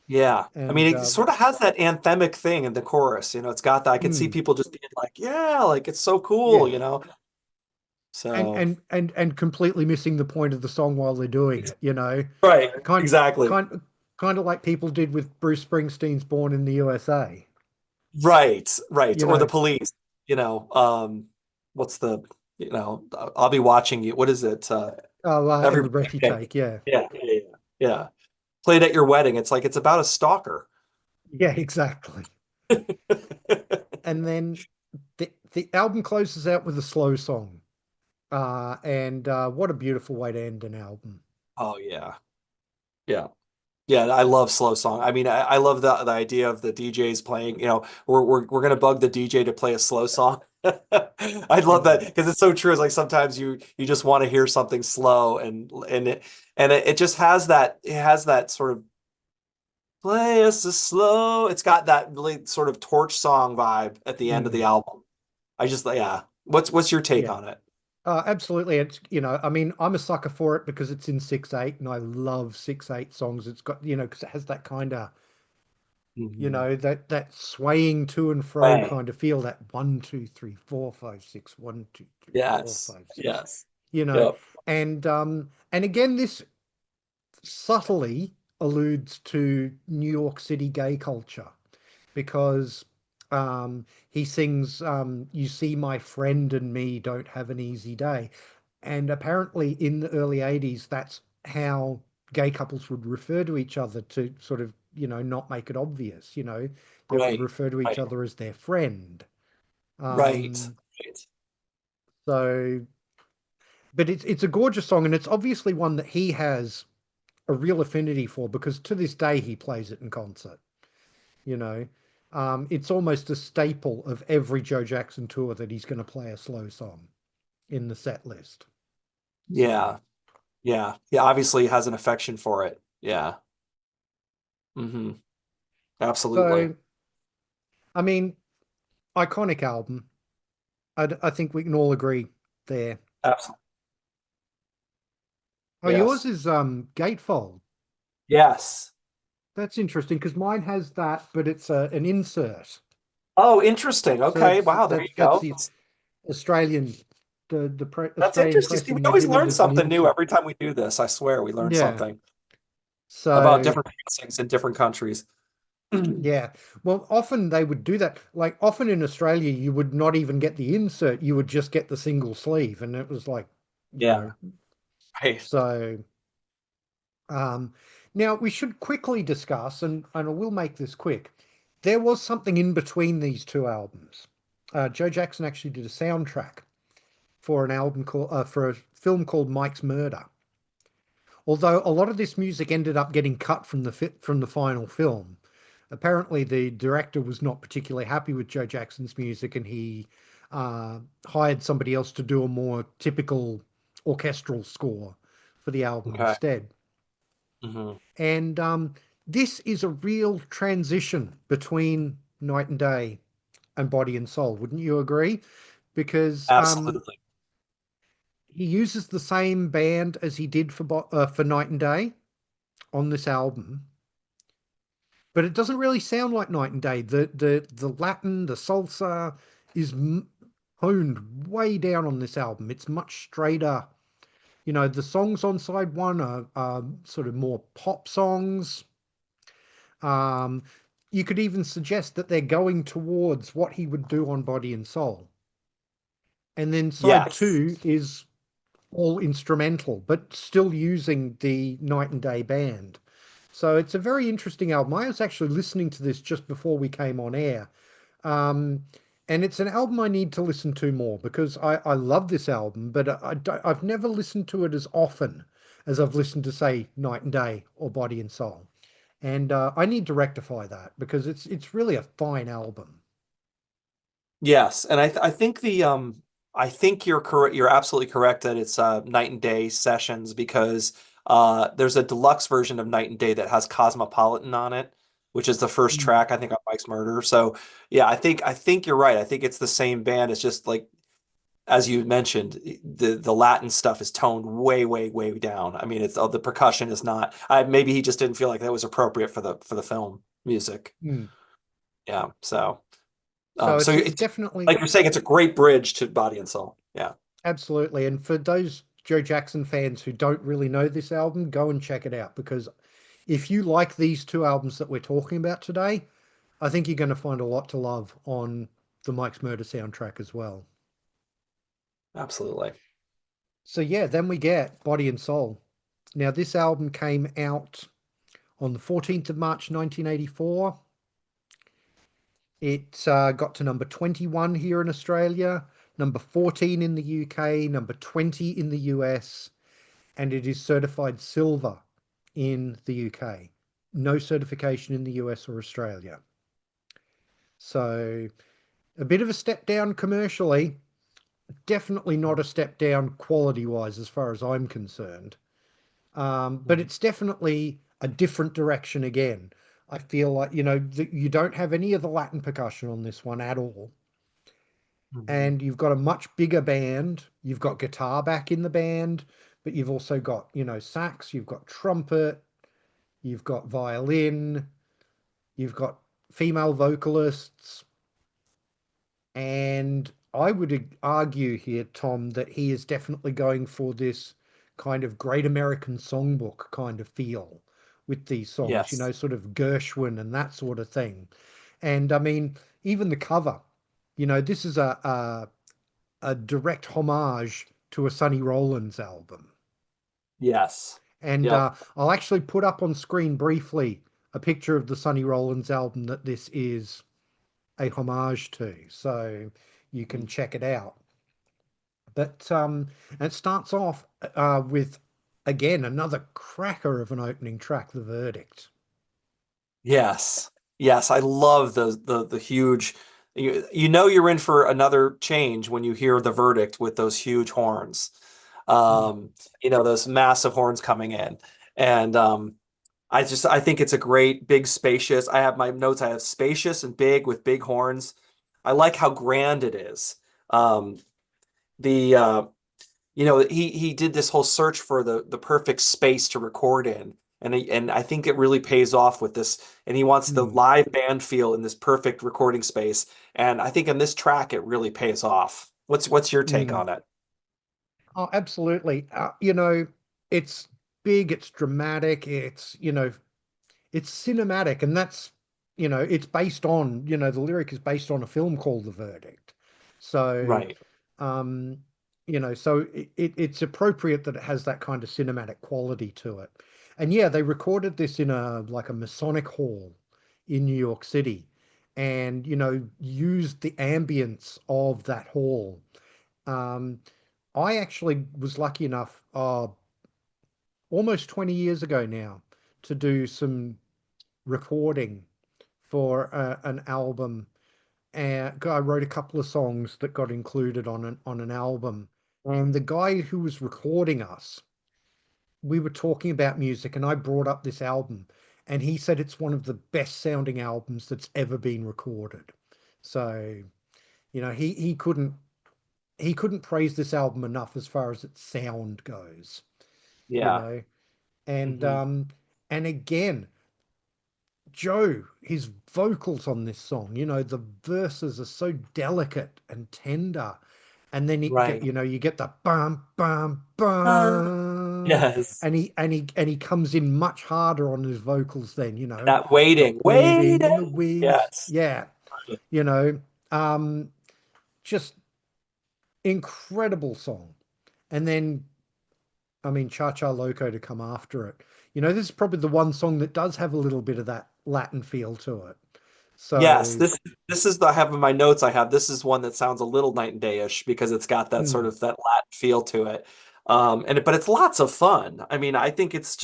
Yeah. I mean, and it sort of has that anthemic thing in the chorus. It's got that. I can see mm, people just being like, yeah, like it's so cool, yeah. And, So, and completely missing the point of the song while they're doing it, you know, right, kind exactly. kind kind of like people did with Bruce Springsteen's Born in the USA, Right, right. you Or the know. police, what's the, I'll be watching you. What is it? Oh, Every every breath you okay. take, yeah. Yeah, yeah, yeah. Yeah. Played at your wedding. It's like it's about a stalker. Yeah, exactly. And then the album closes out with a slow song. And what a beautiful way to end an album. Oh yeah. Yeah. Yeah, I love slow song. I mean, I love the idea of the DJs playing, we're gonna bug the DJ to play a slow song. I love that Mm, because it's so true. It's like sometimes you just want to hear something slow and it just has that sort of play us a slow. It's got that really sort of torch song vibe at the end of the mm, album. Yeah. What's your take yeah. on it? Absolutely. It's, I mean, I'm a sucker for it because it's in 6/8 and I love 6/8 songs. It's got, because it has that kind of, Mhm. that swaying to and fro Right. kind of feel, that 1 2 3 4 5 6, 1 2 3 4 Yes. 5 6, Yes. you know, Yep. and again, this subtly alludes to New York City gay culture because he sings, "You see, my friend and me don't have an easy day." And apparently, in the early 80s, that's how gay couples would refer to each other to sort of, not make it obvious. They would Right. refer to each Right. other as their friend. Right. Um, Right. so, but it's a gorgeous song, and it's obviously one that he has a real affinity for because to this day he plays it in concert. You know, it's almost a staple of every Joe Jackson tour that he's going to play a slow song in the set list. So, Yeah. Yeah. Yeah. Obviously has an affection for it. Yeah. Absolutely. so I mean, iconic album. I think we can all agree there. Absolutely. Oh, yours Yes. is Gatefold. Yes. That's interesting because mine has that, but it's an insert. Oh, interesting. So Okay. Wow. There you that's go. the Australian, That's Australian interesting. press, See, we and they always give it learn as an something new insert. every time we do this. I swear we learn Yeah. something about So different things in different countries. yeah. Well, often they would do that. Like often in Australia, you would not even get the insert. You would just get the single sleeve, and it was like, you Yeah. know. Right. So um, now we should quickly discuss, and I will make this quick. There was something in between these two albums. Joe Jackson actually did a soundtrack for an album called for a film called Mike's Murder. Although a lot of this music ended up getting cut from the final film. Apparently, the director was not particularly happy with Joe Jackson's music, and he hired somebody else to do a more typical orchestral score for the album Okay. instead. hmm And this is a real transition between Night and Day and Body and Soul, wouldn't you agree? Because Absolutely. he uses the same band as he did for Night and Day on this album, but it doesn't really sound like Night and Day. The Latin, the salsa is honed way down on this album. It's much straighter. The songs on side one are sort of more pop songs. Um, you could even suggest that they're going towards what he would do on Body and Soul. And then side Yes. two is all instrumental, but still using the Night and Day band. So it's a very interesting album. I was actually listening to this just before we came on air. Um, and it's an album I need to listen to more because I love this album, but I've never listened to it as often as I've listened to, say, Night and Day or Body and Soul. And I need to rectify that because it's really a fine album. Yes, and I think you're correct. You're absolutely correct that it's night and day sessions because there's a deluxe version of Night and Day that has Cosmopolitan on it, which is the first Mm. track I think on Mike's Murder. So yeah, I think you're right. I think it's the same band. It's just like as you mentioned, the Latin stuff is toned way, way, way down. I mean, it's the percussion is not. Maybe he just didn't feel like that was appropriate for the film music. Mm. Yeah. So, So so it's it's definitely like you're saying, it's a great bridge to Body and Soul. Yeah. absolutely. And for those Joe Jackson fans who don't really know this album, go and check it out because if you like these two albums that we're talking about today, I think you're going to find a lot to love on the Mike's Murder soundtrack as well. Absolutely. So yeah, then we get Body and Soul. Now this album came out on the 14th of March 1984. It got to number 21 here in Australia, number 14 in the UK, number 20 in the US, and it is certified silver in the UK. No certification in the US or Australia. So a bit of a step down commercially, definitely not a step down quality wise as far as I'm concerned. But Mhm. it's definitely a different direction again. I feel like, you don't have any of the Latin percussion on this one at all. Mhm. And you've got a much bigger band. You've got guitar back in the band, but you've also got, sax, you've got trumpet, you've got violin, you've got female vocalists. And I would argue here, Tom, that he is definitely going for this kind of Great American Songbook kind of feel with these songs, Yes. sort of Gershwin and that sort of thing. And I mean, even the cover, this is a direct homage to a Sonny Rollins album. Yes. And Yep. I'll actually put up on screen briefly a picture of the Sonny Rollins album that this is a homage to, so you can check it out. But it starts off with again another cracker of an opening track, "The Verdict." Yes. Yes. I love the huge. You know you're in for another change when you hear the verdict with those huge horns. Mm, Um, those massive horns coming in, and I think it's a great big spacious. I have my notes. I have spacious and big with big horns. I like how grand it is. Um, the he did this whole search for the perfect space to record in, and I think it really pays off with this. And he wants the mm, live band feel in this perfect recording space. And I think in this track it really pays off. What's your take mm. on it? Oh, absolutely. It's big, it's dramatic, it's cinematic, and that's, it's based on, the lyric is based on a film called The Verdict. So, Right. um, it's appropriate that it has that kind of cinematic quality to it. And yeah, they recorded this in a Masonic hall in New York City and, used the ambience of that hall. Um, I actually was lucky enough, almost 20 years ago now, to do some recording for an album. And I wrote a couple of songs that got included on an album. And the guy who was recording us, we were talking about music, and I brought up this album, and he said it's one of the best sounding albums that's ever been recorded. So, he couldn't praise this album enough as far as its sound goes, you Yeah. know. And Hmm. and again, Joe, his vocals on this song, the verses are so delicate and tender. And then Right. you get the bum bum Uh, bum, yes. and he comes in much harder on his vocals then, That the waiting, waiting in the waiting. wings. Yes. Yeah, you know, um, just incredible song. And then, I mean, Cha Cha Loco to come after it. This is probably the one song that does have a little bit of that Latin feel to it. Yes, So, this is the I have in my notes I have this is one that sounds a little night and day-ish because it's got that sort mm, of that Latin feel to it. But it's lots of fun. I mean, I think it's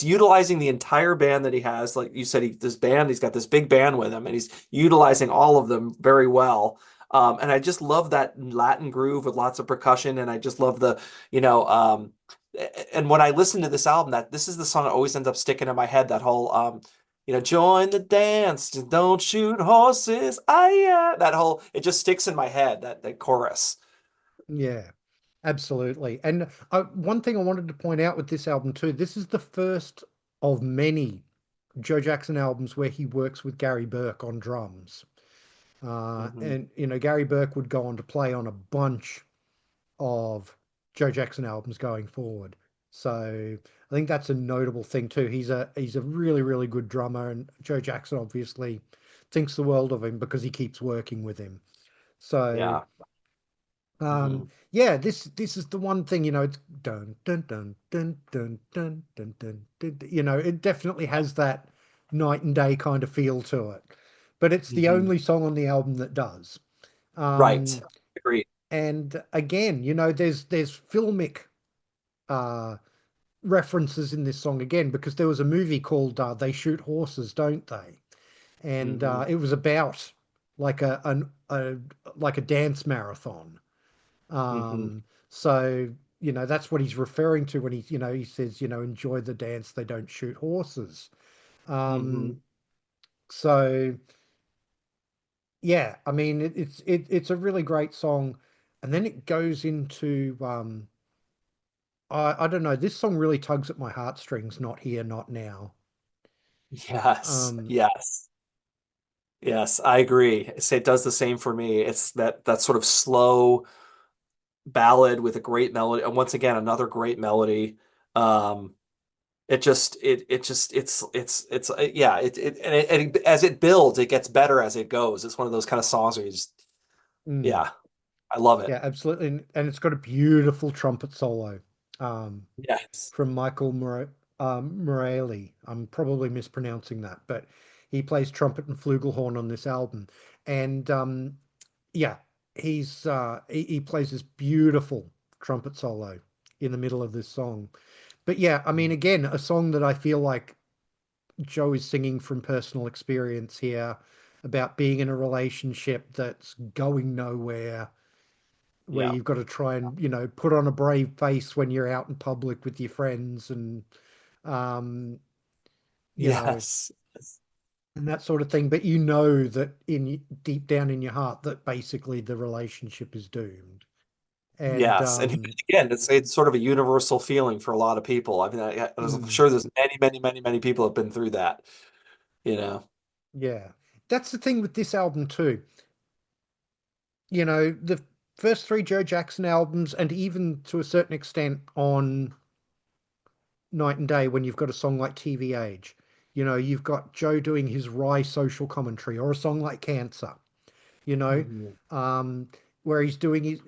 utilizing the entire band that he has. Like you said, he's got this big band with him and he's utilizing all of them very well. And I just love that Latin groove with lots of percussion and I just love you know, um and when I listen to this album, that this is the song that always ends up sticking in my head, that whole join the dance, don't shoot horses. Ah, yeah. That whole, it just sticks in my head, that chorus. Yeah, absolutely. And one thing I wanted to point out with this album too, this is the first of many Joe Jackson albums where he works with Gary Burke on drums. Hmm. And Gary Burke would go on to play on a bunch of Joe Jackson albums going forward. So I think that's a notable thing too. He's a really, really good drummer, and Joe Jackson obviously thinks the world of him because he keeps working with him. So Yeah. Hmm. yeah, this is the one thing, it's dun dun dun dun dun dun dun dun dun, dun. It definitely has that night and day kind of feel to it. But it's the Hmm. only song on the album that does. Right. Um, Agreed. and again, there's filmic uh references in this song again because there was a movie called They Shoot Horses, Don't They? And Hmm. it was about like a dance marathon. Hmm. So, that's what he's referring to when he says, enjoy the dance, they don't shoot horses. Hmm. Um, so yeah, I mean it's a really great song. And then it goes into I don't know, this song really tugs at my heartstrings, Not Here, Not Now. Yes. Um, Yes. Yes, I agree. It does the same for me. It's that sort of slow ballad with a great melody, and once again another great melody. Um, it just it's yeah and as it builds, it gets better as it goes. It's one of those kind of songs where you just mm, yeah, I love it. yeah, absolutely. And it's got a beautiful trumpet solo. Um, Yes. from Michael Morelli. I'm probably mispronouncing that, but he plays trumpet and flugelhorn on this album. And yeah, he plays this beautiful trumpet solo in the middle of this song. But yeah, I mean, again, a song that I feel like Joe is singing from personal experience here about being in a relationship that's going nowhere, where Yeah. you've got to try and, put on a brave face when you're out in public with your friends and um, you know, Yes. and that sort of thing. But you know that deep down in your heart that basically the relationship is doomed. And Yes, and again, it's sort of a universal feeling for a lot of people. I mean, I'm mm, sure there's many people have been through that, you know. yeah, that's the thing with this album too. The first three Joe Jackson albums, and even to a certain extent on Night and Day, when you've got a song like TV Age, you've got Joe doing his wry social commentary, or a song like Cancer, you know, Mhm. um, where he's doing his,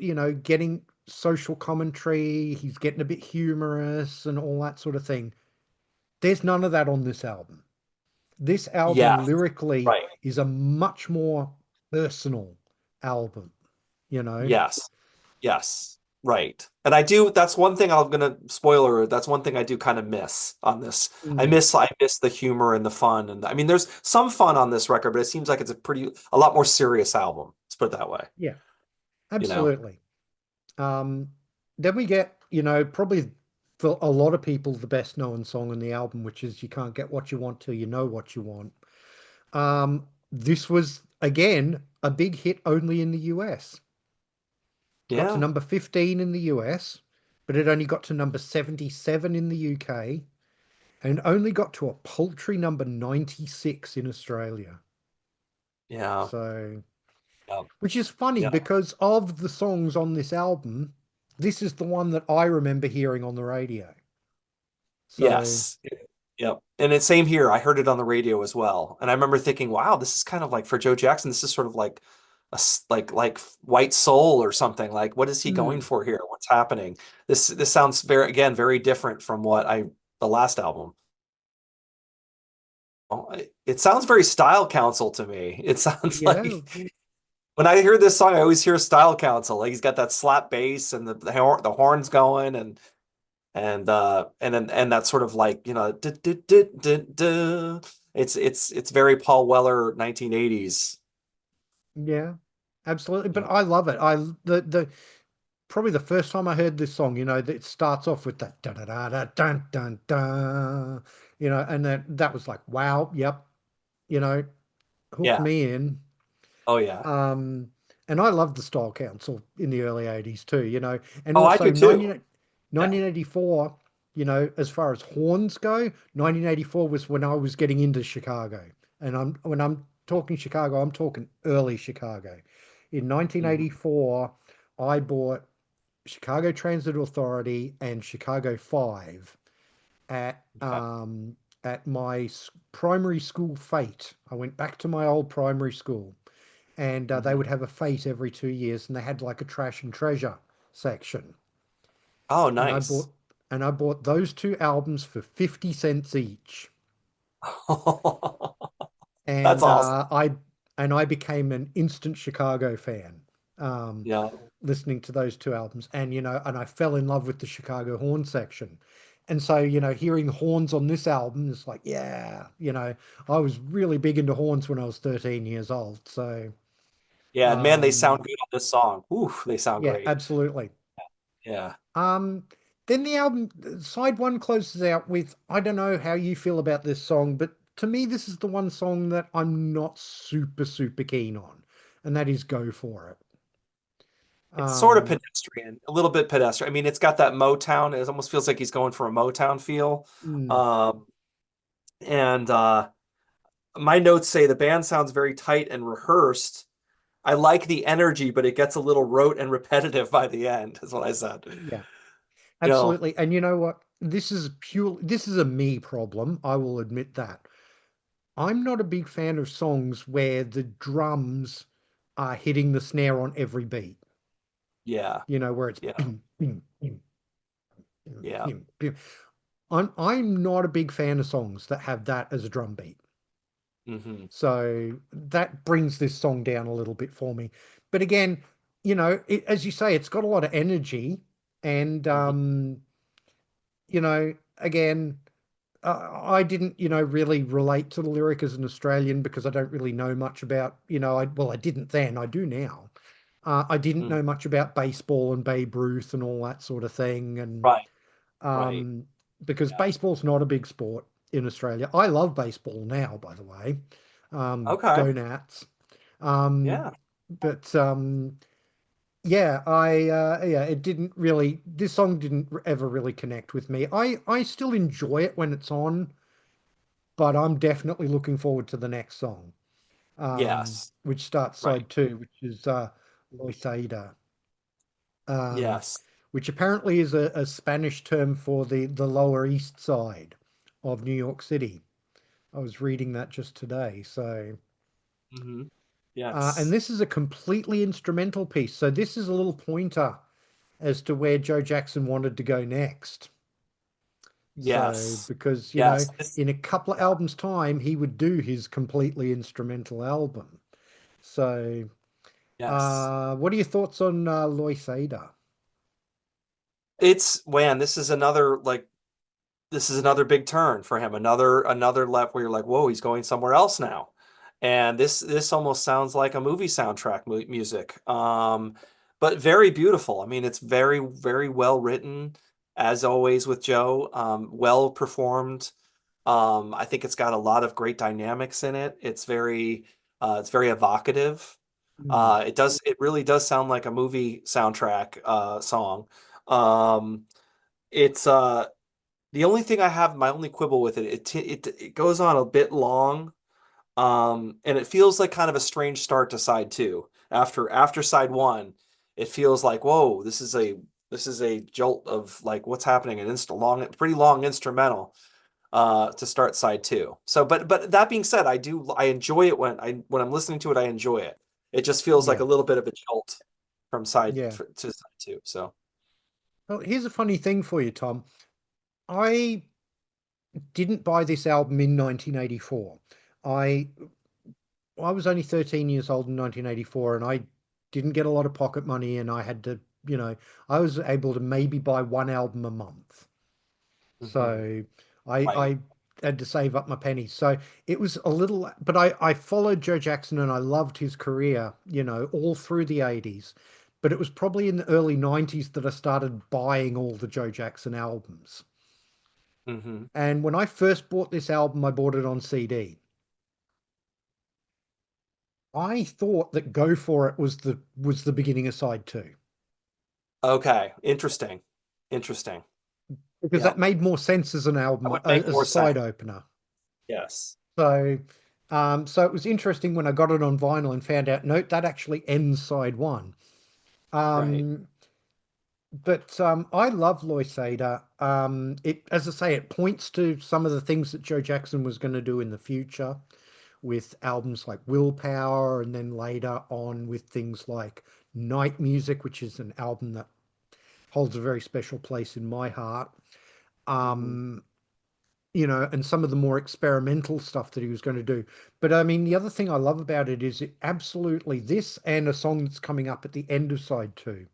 getting social commentary, he's getting a bit humorous and all that sort of thing. There's none of that on this album. This album Yes, lyrically right. is a much more personal album, you know? Yes. Yes. Right. And that's one thing I'm gonna spoiler, that's one thing I do kind of miss on this. Mm, I miss the humor and the fun. And I mean there's some fun on this record, but it seems like it's a lot more serious album. Let's put it that way. yeah, You know? absolutely. Um, then we get, probably for a lot of people, the best known song on the album, which is You Can't Get What You Want Till You Know What You Want. This was again a big hit only in the US. Got to Yeah. number 15 in the US, but it only got to number 77 in the UK and only got to a paltry number 96 in Australia. Yeah. So, Yeah. which is funny Yeah. because of the songs on this album, this is the one that I remember hearing on the radio. So, Yes. Yep. And it's same here. I heard it on the radio as well. And I remember thinking, wow, this is kind of like for Joe Jackson, this is sort of like like White Soul or something. Like, what is he going mm, for here? What's happening? This sounds very different from what I the last album. It sounds very Style Council to me. It sounds yeah, like when I hear this song, I always hear Style Council. Like he's got that slap bass and the horns going and that sort of like it's very Paul Weller 1980s. yeah, absolutely. But Yeah. I love it. The probably the first time I heard this song, it starts off with that da da da da dun dun dun, and that was like, wow, yep, you know, hooked Yeah. me in. Oh yeah. Um, and I loved the Style Council in the early 80s too, and Oh, I also do too. Yeah. 1984, as far as horns go, 1984 was when I was getting into Chicago. And when I'm talking Chicago, I'm talking early Chicago. In Hmm. 1984, I bought Chicago Transit Authority and Chicago 5 at Okay. my primary school fete. I went back to my old primary school, and they Hmm. would have a fete every 2 years, and they had like a trash and treasure section. Oh, And I nice. bought those two albums for 50 cents each. That's And awesome. I became an instant Chicago fan. Um, Yeah. Listening to those two albums, and I fell in love with the Chicago horn section. And so, hearing horns on this album is like, yeah, I was really big into horns when I was 13 years old. So, Yeah, and man, they sound um, good on this song. Ooh, they sound yeah, great. absolutely. Yeah. Um, then the album side one closes out with, I don't know how you feel about this song, but to me, this is the one song that I'm not super, super keen on, and that is Go For It. It's sort of Um, pedestrian, a little bit pedestrian. I mean, it's got that Motown. It almost feels like he's going for a Motown feel. mm, Um, and my notes say the band sounds very tight and rehearsed. I like the energy, but it gets a little rote and repetitive by the end, is what I said. yeah. You know, Absolutely. And you know what? This is a me problem. I will admit that. I'm not a big fan of songs where the drums are hitting the snare on every beat. yeah, Where it's yeah, bing, bing, bing, bing, yeah. bing, bing. I'm not a big fan of songs that have that as a drum beat. Hmm. So that brings this song down a little bit for me. But again, as you say, it's got a lot of energy, and Hmm. again, I didn't, really relate to the lyric as an Australian because I don't really know much about, I didn't then, I do now. I didn't Hmm. know much about baseball and Babe Ruth and all that sort of thing. And Right, right. um, because Yeah. baseball's not a big sport in Australia. I love baseball now, by the way. Okay. Go Nats. Um, Yeah. but yeah, it didn't really, this song didn't ever really connect with me. I still enjoy it when it's on, but I'm definitely looking forward to the next song, Yes. which starts Right. side two, which is Loisaida, um, Yes. which apparently is a Spanish term for the Lower East Side of New York City. I was reading that just today. So, Hmm. and Yes. this is a completely instrumental piece. So this is a little pointer as to where Joe Jackson wanted to go next. So, Yes. because, Yes. This, in a couple of yeah. albums' time, he would do his completely instrumental album. So, Yes. what are your thoughts on Loisaida? It's man, this is another big turn for him. Another left where you're like, whoa, he's going somewhere else now. And this almost sounds like a movie soundtrack music. But very beautiful. I mean, it's very, very well written, as always with Joe. Well performed. I think it's got a lot of great dynamics in it. It's very evocative. Hmm. It really does sound like a movie soundtrack song. Um, it's the only thing I have, my only quibble with it, it goes on a bit long, and it feels like kind of a strange start to side two. After side one, it feels like, whoa, this is a jolt of like what's happening, an pretty long instrumental to start side two. So, but that being said, I enjoy it when I'm listening to it, I enjoy it. It just feels like Yeah, a little bit of a jolt from yeah. to side two. So, Well, here's a funny thing for you, Tom. I didn't buy this album in 1984. I I was only 13 years old in 1984, and I didn't get a lot of pocket money, and I had to, I was able to maybe buy one album a month. mhm, So right. I had to save up my pennies. So it was a little, but I followed Joe Jackson and I loved his career, all through the 80s. But it was probably in the early 90s that I started buying all the Joe Jackson albums. Hmm. And when I first bought this album, I bought it on CD. I thought that Go For It was the beginning of side two Okay, interesting. Interesting. because that Yep. made more sense as an That album, would make as more a side sense. opener. Yes. So, so it was interesting when I got it on vinyl and found out, note that actually ends side one. Right. Um, but I love Loisaida. It, as I say, it points to some of the things that Joe Jackson was going to do in the future with albums like Willpower, and then later on with things like Night Music, which is an album that holds a very special place in my heart. Hmm. Um, you know, and some of the more experimental stuff that he was going to do. But I mean, the other thing I love about it is it absolutely this and a song that's coming up at the end of side two,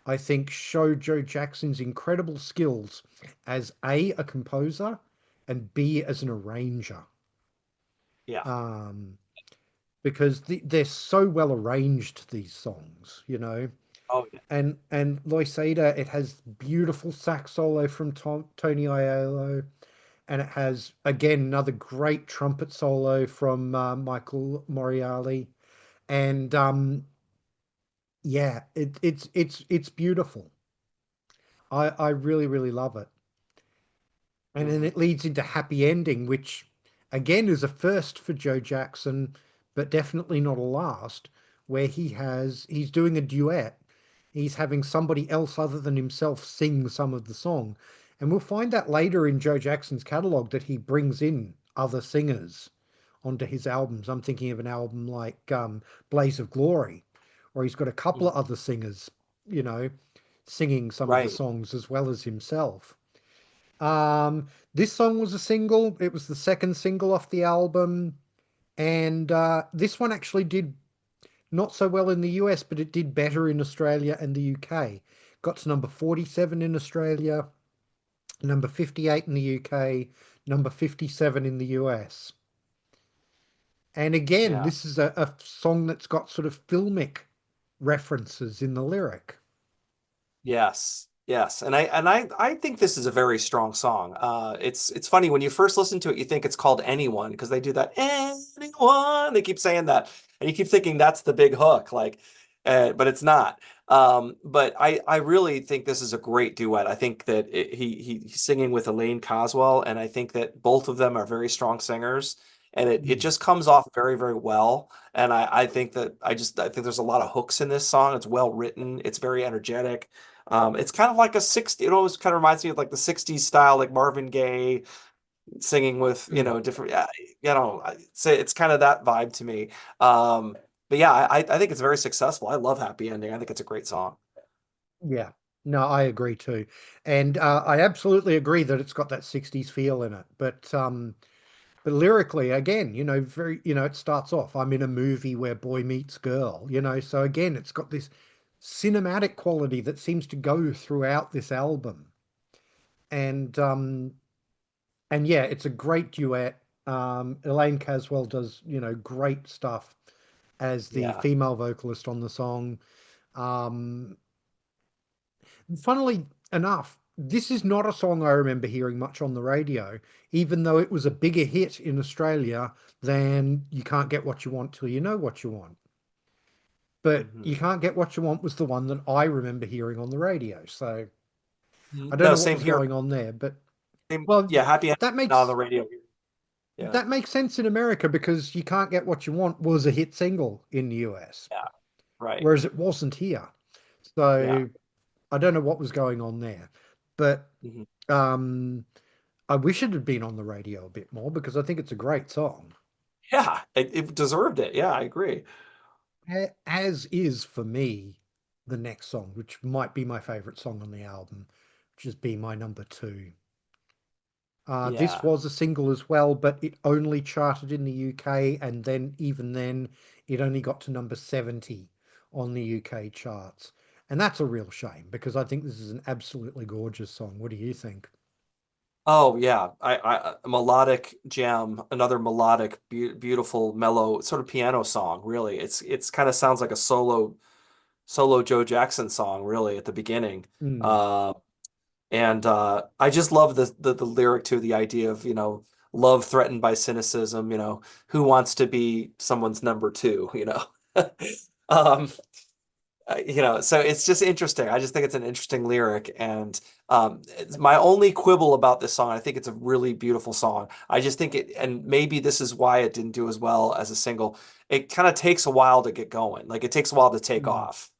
I think show Joe Jackson's incredible skills as a composer and B as an arranger. Yeah. Um, because they're so well arranged, these songs, you know. Oh, yeah. And Loisaida, it has beautiful sax solo from Tony Aiello, and it has again another great trumpet solo from Michael Moriarty, and yeah, it's beautiful. I really love it. And then Hmm. it leads into Happy Ending, which again is a first for Joe Jackson, but definitely not a last, where he's doing a duet. He's having somebody else other than himself sing some of the song. And we'll find that later in Joe Jackson's catalog that he brings in other singers onto his albums. I'm thinking of an album like Blaze of Glory, where he's got a couple of Hmm. other singers, you know, singing some of the Right. songs as well as himself. This song was a single. It was the second single off the album, and this one actually did not so well in the US, but it did better in Australia and the UK. Got to number 47 in Australia, number 58 in the UK, number 57 in the US. And again, Yeah. this is a song that's got sort of filmic references in the lyric. Yes. Yes. And I think this is a very strong song. It's funny when you first listen to it, you think it's called Anyone because they do that anyone. They keep saying that, and you keep thinking that's the big hook, like, but it's not. But I really think this is a great duet. I think that he's singing with Elaine Coswell, and I think that both of them are very strong singers, and it Mm. just comes off very, very well. And I think that I think there's a lot of hooks in this song. It's well written. It's very energetic. It's kind of like a 60, it always kind of reminds me of like the 60s style, like Marvin Gaye singing with, Mm. different, it's kind of that vibe to me. Um, but yeah, I think it's very successful. I love Happy Ending. I think it's a great song. Yeah, no, I agree too. And I absolutely agree that it's got that 60s feel in it. But lyrically, again, you know, very, you know, it starts off, I'm in a movie where boy meets girl, you know, so again, it's got this cinematic quality that seems to go throughout this album. And and yeah, it's a great duet. Elaine Caswell does, you know, great stuff as the Yeah. female vocalist on the song. Um, Funnily enough, this is not a song I remember hearing much on the radio, even though it was a bigger hit in Australia than You Can't Get What You Want Till You Know What You Want. But You Hmm. Can't Get What You Want was the one that I remember hearing on the radio. So I don't No, know what same was here. going on there, but Same, well, yeah, Happy Ending that on makes the radio here. Yeah. that makes sense in America because You Can't Get What You Want was a hit single in the US, Yeah. Right. whereas it wasn't here. Yeah. So I don't know what was going on there. But Hmm. um I wish it had been on the radio a bit more because I think it's a great song, Yeah. It deserved it. Yeah, I agree. as is for me the next song, which might be my favorite song on the album, which is Be My Number Two. This Yeah. was a single as well, but it only charted in the UK, and then even then, it only got to number 70 on the UK charts. And that's a real shame because I think this is an absolutely gorgeous song. What do you think? Oh yeah, a melodic gem, another melodic, beautiful, mellow sort of piano song. Really, it's kind of sounds like a solo Joe Jackson song. Really, at the beginning, Mm, uh, and I just love the lyric to the idea of love threatened by cynicism, who wants to be someone's number two, Um, so it's just interesting. I just think it's an interesting lyric, and it's my only quibble about this song. I think it's a really beautiful song. I just think it, and maybe this is why it didn't do as well as a single. It kind of takes a while to get going. Like it takes a while to take Mm. off.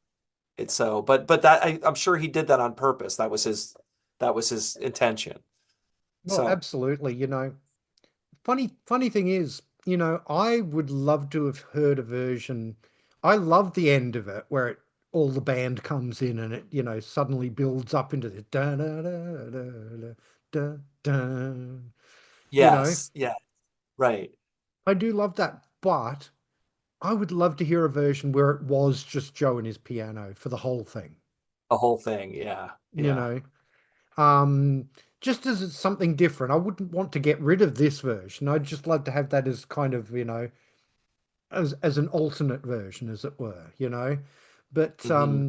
It's so, but that I'm sure he did that on purpose. That was his intention. Well, So, absolutely. Funny thing is, I would love to have heard a version. I love the end of it where all the band comes in and it, suddenly builds up into the da da da da da da. You know, yes, yeah, right. I do love that, but I would love to hear a version where it was just Joe and his piano for the whole thing. The whole thing. Yeah, You yeah. know, um, just as it's something different. I wouldn't want to get rid of this version. I'd just love to have that as kind of, as an alternate version, as it were, But Hmm.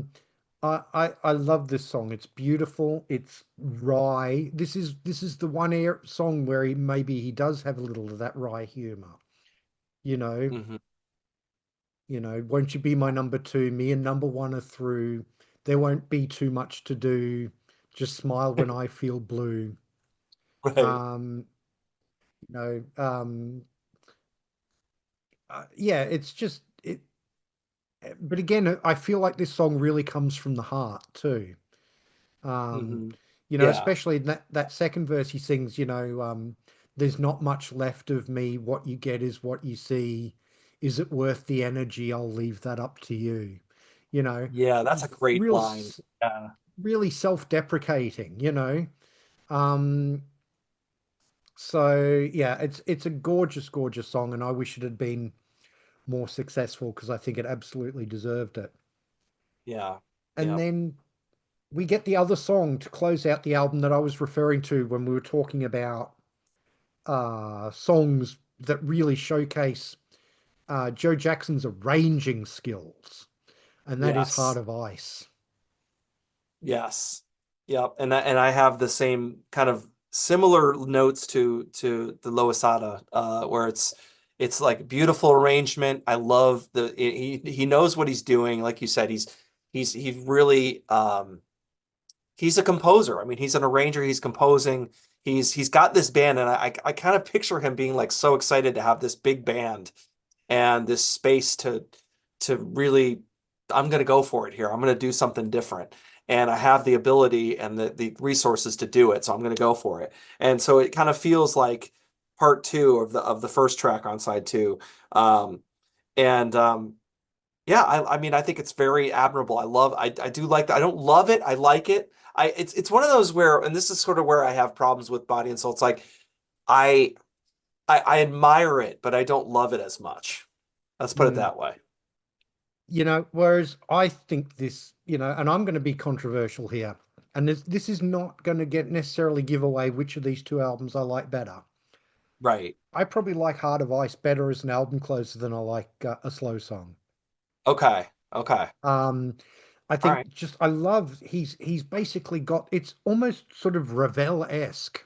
I love this song. It's beautiful. It's wry. This is the one song where maybe he does have a little of that wry humor. You know, Hmm. won't you be my number two? Me and number one are through. There won't be too much to do. Just smile when I feel blue. Right. Um, you know, yeah, it's just it. But again, I feel like this song really comes from the heart too. Um, Hmm. Yeah. Especially in that second verse, he sings, there's not much left of me. What you get is what you see. Is it worth the energy? I'll leave that up to you. You know, Yeah, that's a great real, line. Yeah. really self-deprecating. Um, so yeah, it's a gorgeous, gorgeous song, and I wish it had been more successful because I think it absolutely deserved it. Yeah. And Yeah. then we get the other song to close out the album that I was referring to when we were talking about songs that really showcase Joe Jackson's arranging skills, and that is Heart Yes. of Ice. Yes. Yep. And I have the same kind of similar notes to the Loisada, where it's like beautiful arrangement. I love he knows what he's doing. Like you said, he's really he's a composer. I mean, he's an arranger, he's composing. He's got this band, and I kind of picture him being like so excited to have this big band and this space to really, I'm going to go for it here. I'm going to do something different. And I have the ability and the resources to do it. So I'm going to go for it. And so it kind of feels like part two of the first track on side two. Um, and yeah, I mean I think it's very admirable. I do like that. I don't love it. I like it. It's one of those where, and this is sort of where I have problems with Body and Soul. It's like I I admire it, but I don't love it as much. Let's put it Mm. that way. Whereas I think this, and I'm going to be controversial here, and this is not going to get necessarily give away which of these two albums I like better. Right. I probably like Heart of Ice better as an album closer than I like a slow song. Okay. Okay. Um, I All think right. just I love he's basically got it's almost sort of Ravel-esque.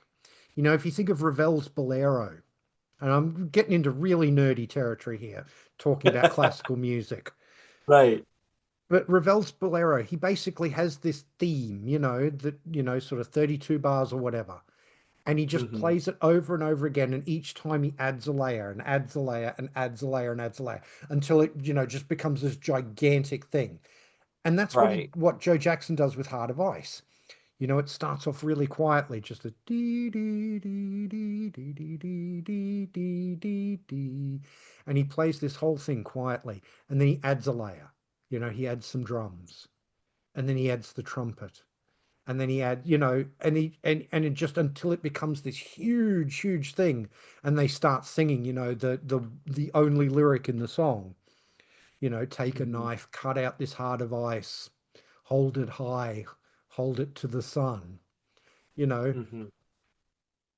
If you think of Ravel's Bolero, and I'm getting into really nerdy territory here, talking about classical music. Right. But Ravel's Bolero, he basically has this theme, that, sort of 32 bars or whatever. And he just Hmm. plays it over and over again. And each time he adds a layer and adds a layer and adds a layer and adds a layer until it, just becomes this gigantic thing. And that's Right. what Joe Jackson does with Heart of Ice. It starts off really quietly, just a dee dee dee dee dee dee dee dee dee dee dee, and he plays this whole thing quietly, and then he adds a layer. He adds some drums, and then he adds the trumpet, and then he add, and it just until it becomes this huge, huge thing, and they start singing, the only lyric in the song, take a Hmm. knife, cut out this heart of ice, hold it high, hold it to the sun, you know, Hmm.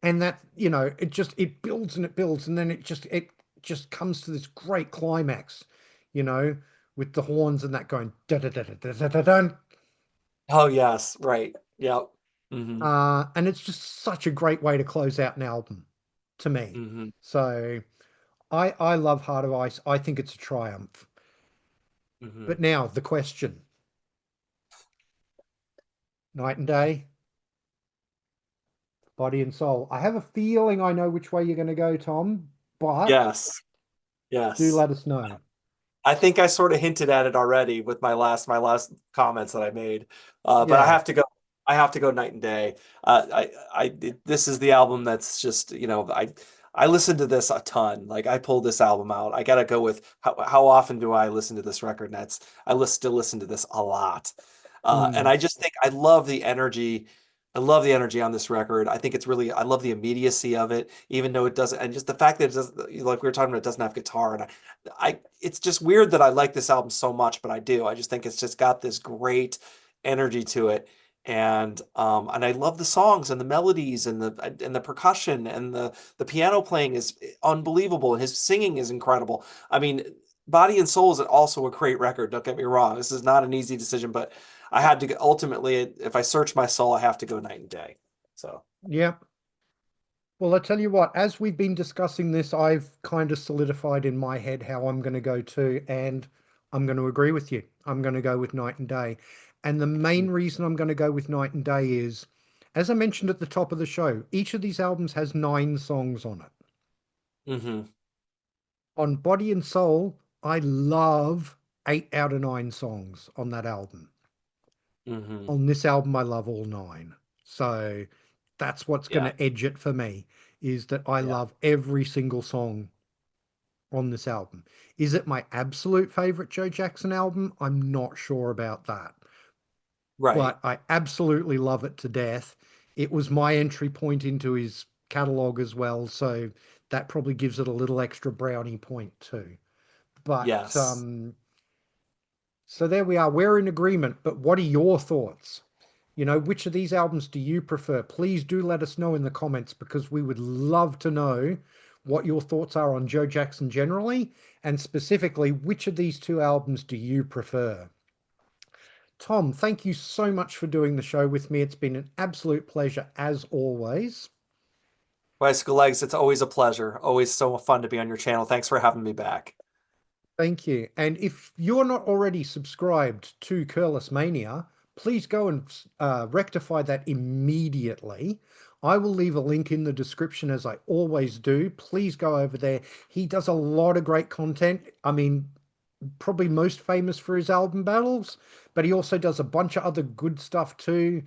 and that, it builds and it builds, and then it just comes to this great climax, you know, with the horns and that going da da da da da da da dun. Oh yes. Right. Yep. Hmm. And it's just such a great way to close out an album to me. Hmm. So I love Heart of Ice. I think it's a triumph. Hmm. But now the question, Night and Day, Body and Soul. I have a feeling I know which way you're going to go, Tom, but Yes. do Yes. let us know. I think I sort of hinted at it already with my last comments that I made. But I Yeah, have to go. I have to go night and day. This is the album that's just, I listen to this a ton. Like I pulled this album out. I gotta go with how often do I listen to this record? And that's still listen to this a lot. And mm, I just think I love the energy. I love the energy on this record. I think it's really, I love the immediacy of it, even though it doesn't, and just the fact that it doesn't, like we were talking about, it doesn't have guitar. And it's just weird that I like this album so much, but I do. I just think it's just got this great energy to it. And I love the songs and the melodies and the percussion and the piano playing is unbelievable and his singing is incredible. I mean, Body and Soul is also a great record. Don't get me wrong. This is not an easy decision, but I had to ultimately, if I search my soul, I have to go night and day. So, yeah. Well, I tell you what, as we've been discussing this, I've kind of solidified in my head how I'm going to go to, and I'm going to agree with you. I'm going to go with Night and Day. And the main reason I'm going to go with Night and Day is, as I mentioned at the top of the show, each of these albums has 9 songs on it. mm-hmm, On Body and Soul, I love 8 out of 9 songs on that album. mm-hmm, On this album, I love all 9. So that's what's going yeah, to edge it for me, is that I yeah, love every single song on this album. Is it my absolute favorite Joe Jackson album? I'm not sure about that, right, but I absolutely love it to death. It was my entry point into his catalog as well, so that probably gives it a little extra brownie point too. But yes. so there we are. We're in agreement, but what are your thoughts? Which of these albums do you prefer? Please do let us know in the comments because we would love to know what your thoughts are on Joe Jackson generally, and specifically, which of these 2 albums do you prefer? Tom, thank you so much for doing the show with me. It's been an absolute pleasure as always. Bicycle Legs, it's always a pleasure. Always so fun to be on your channel. Thanks for having me back. Thank you. And if you're not already subscribed to Curlessmania, please go and rectify that immediately. I will leave a link in the description as I always do. Please go over there. He does a lot of great content. I mean, probably most famous for his album battles, but he also does a bunch of other good stuff too.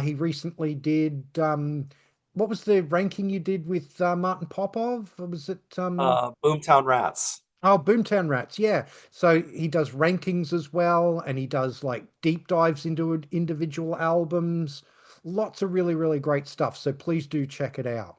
He recently did what was the ranking you did with Martin Popov? Was it Boomtown Rats. Oh, Boomtown Rats, yeah. So he does rankings as well, and he does like deep dives into individual albums. Lots of really, really great stuff. So please do check it out.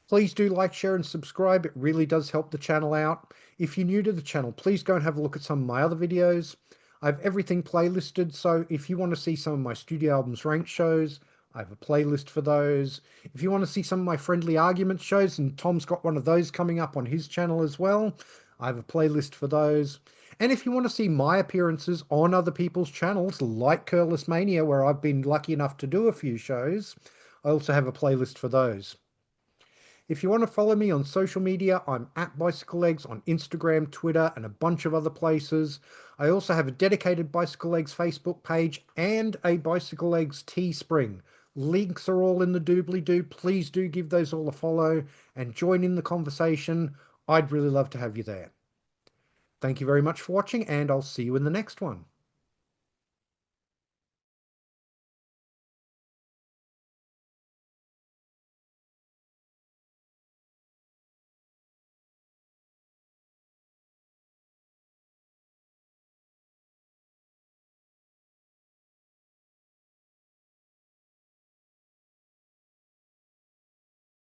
Please do like, share, and subscribe. It really does help the channel out. If you're new to the channel, please go and have a look at some of my other videos. I have everything playlisted, so if you want to see some of my studio albums ranked shows, I have a playlist for those. If you want to see some of my friendly argument shows, and Tom's got one of those coming up on his channel as well, I have a playlist for those. And if you want to see my appearances on other people's channels, like Curlessmania, where I've been lucky enough to do a few shows, I also have a playlist for those. If you want to follow me on social media, I'm at bicyclelegs on Instagram, Twitter, and a bunch of other places. I also have a dedicated Bicycle Legs Facebook page and a Bicycle Legs Teespring. Links are all in the doobly doo. Please do give those all a follow and join in the conversation. I'd really love to have you there. Thank you very much for watching, and I'll see you in the next one.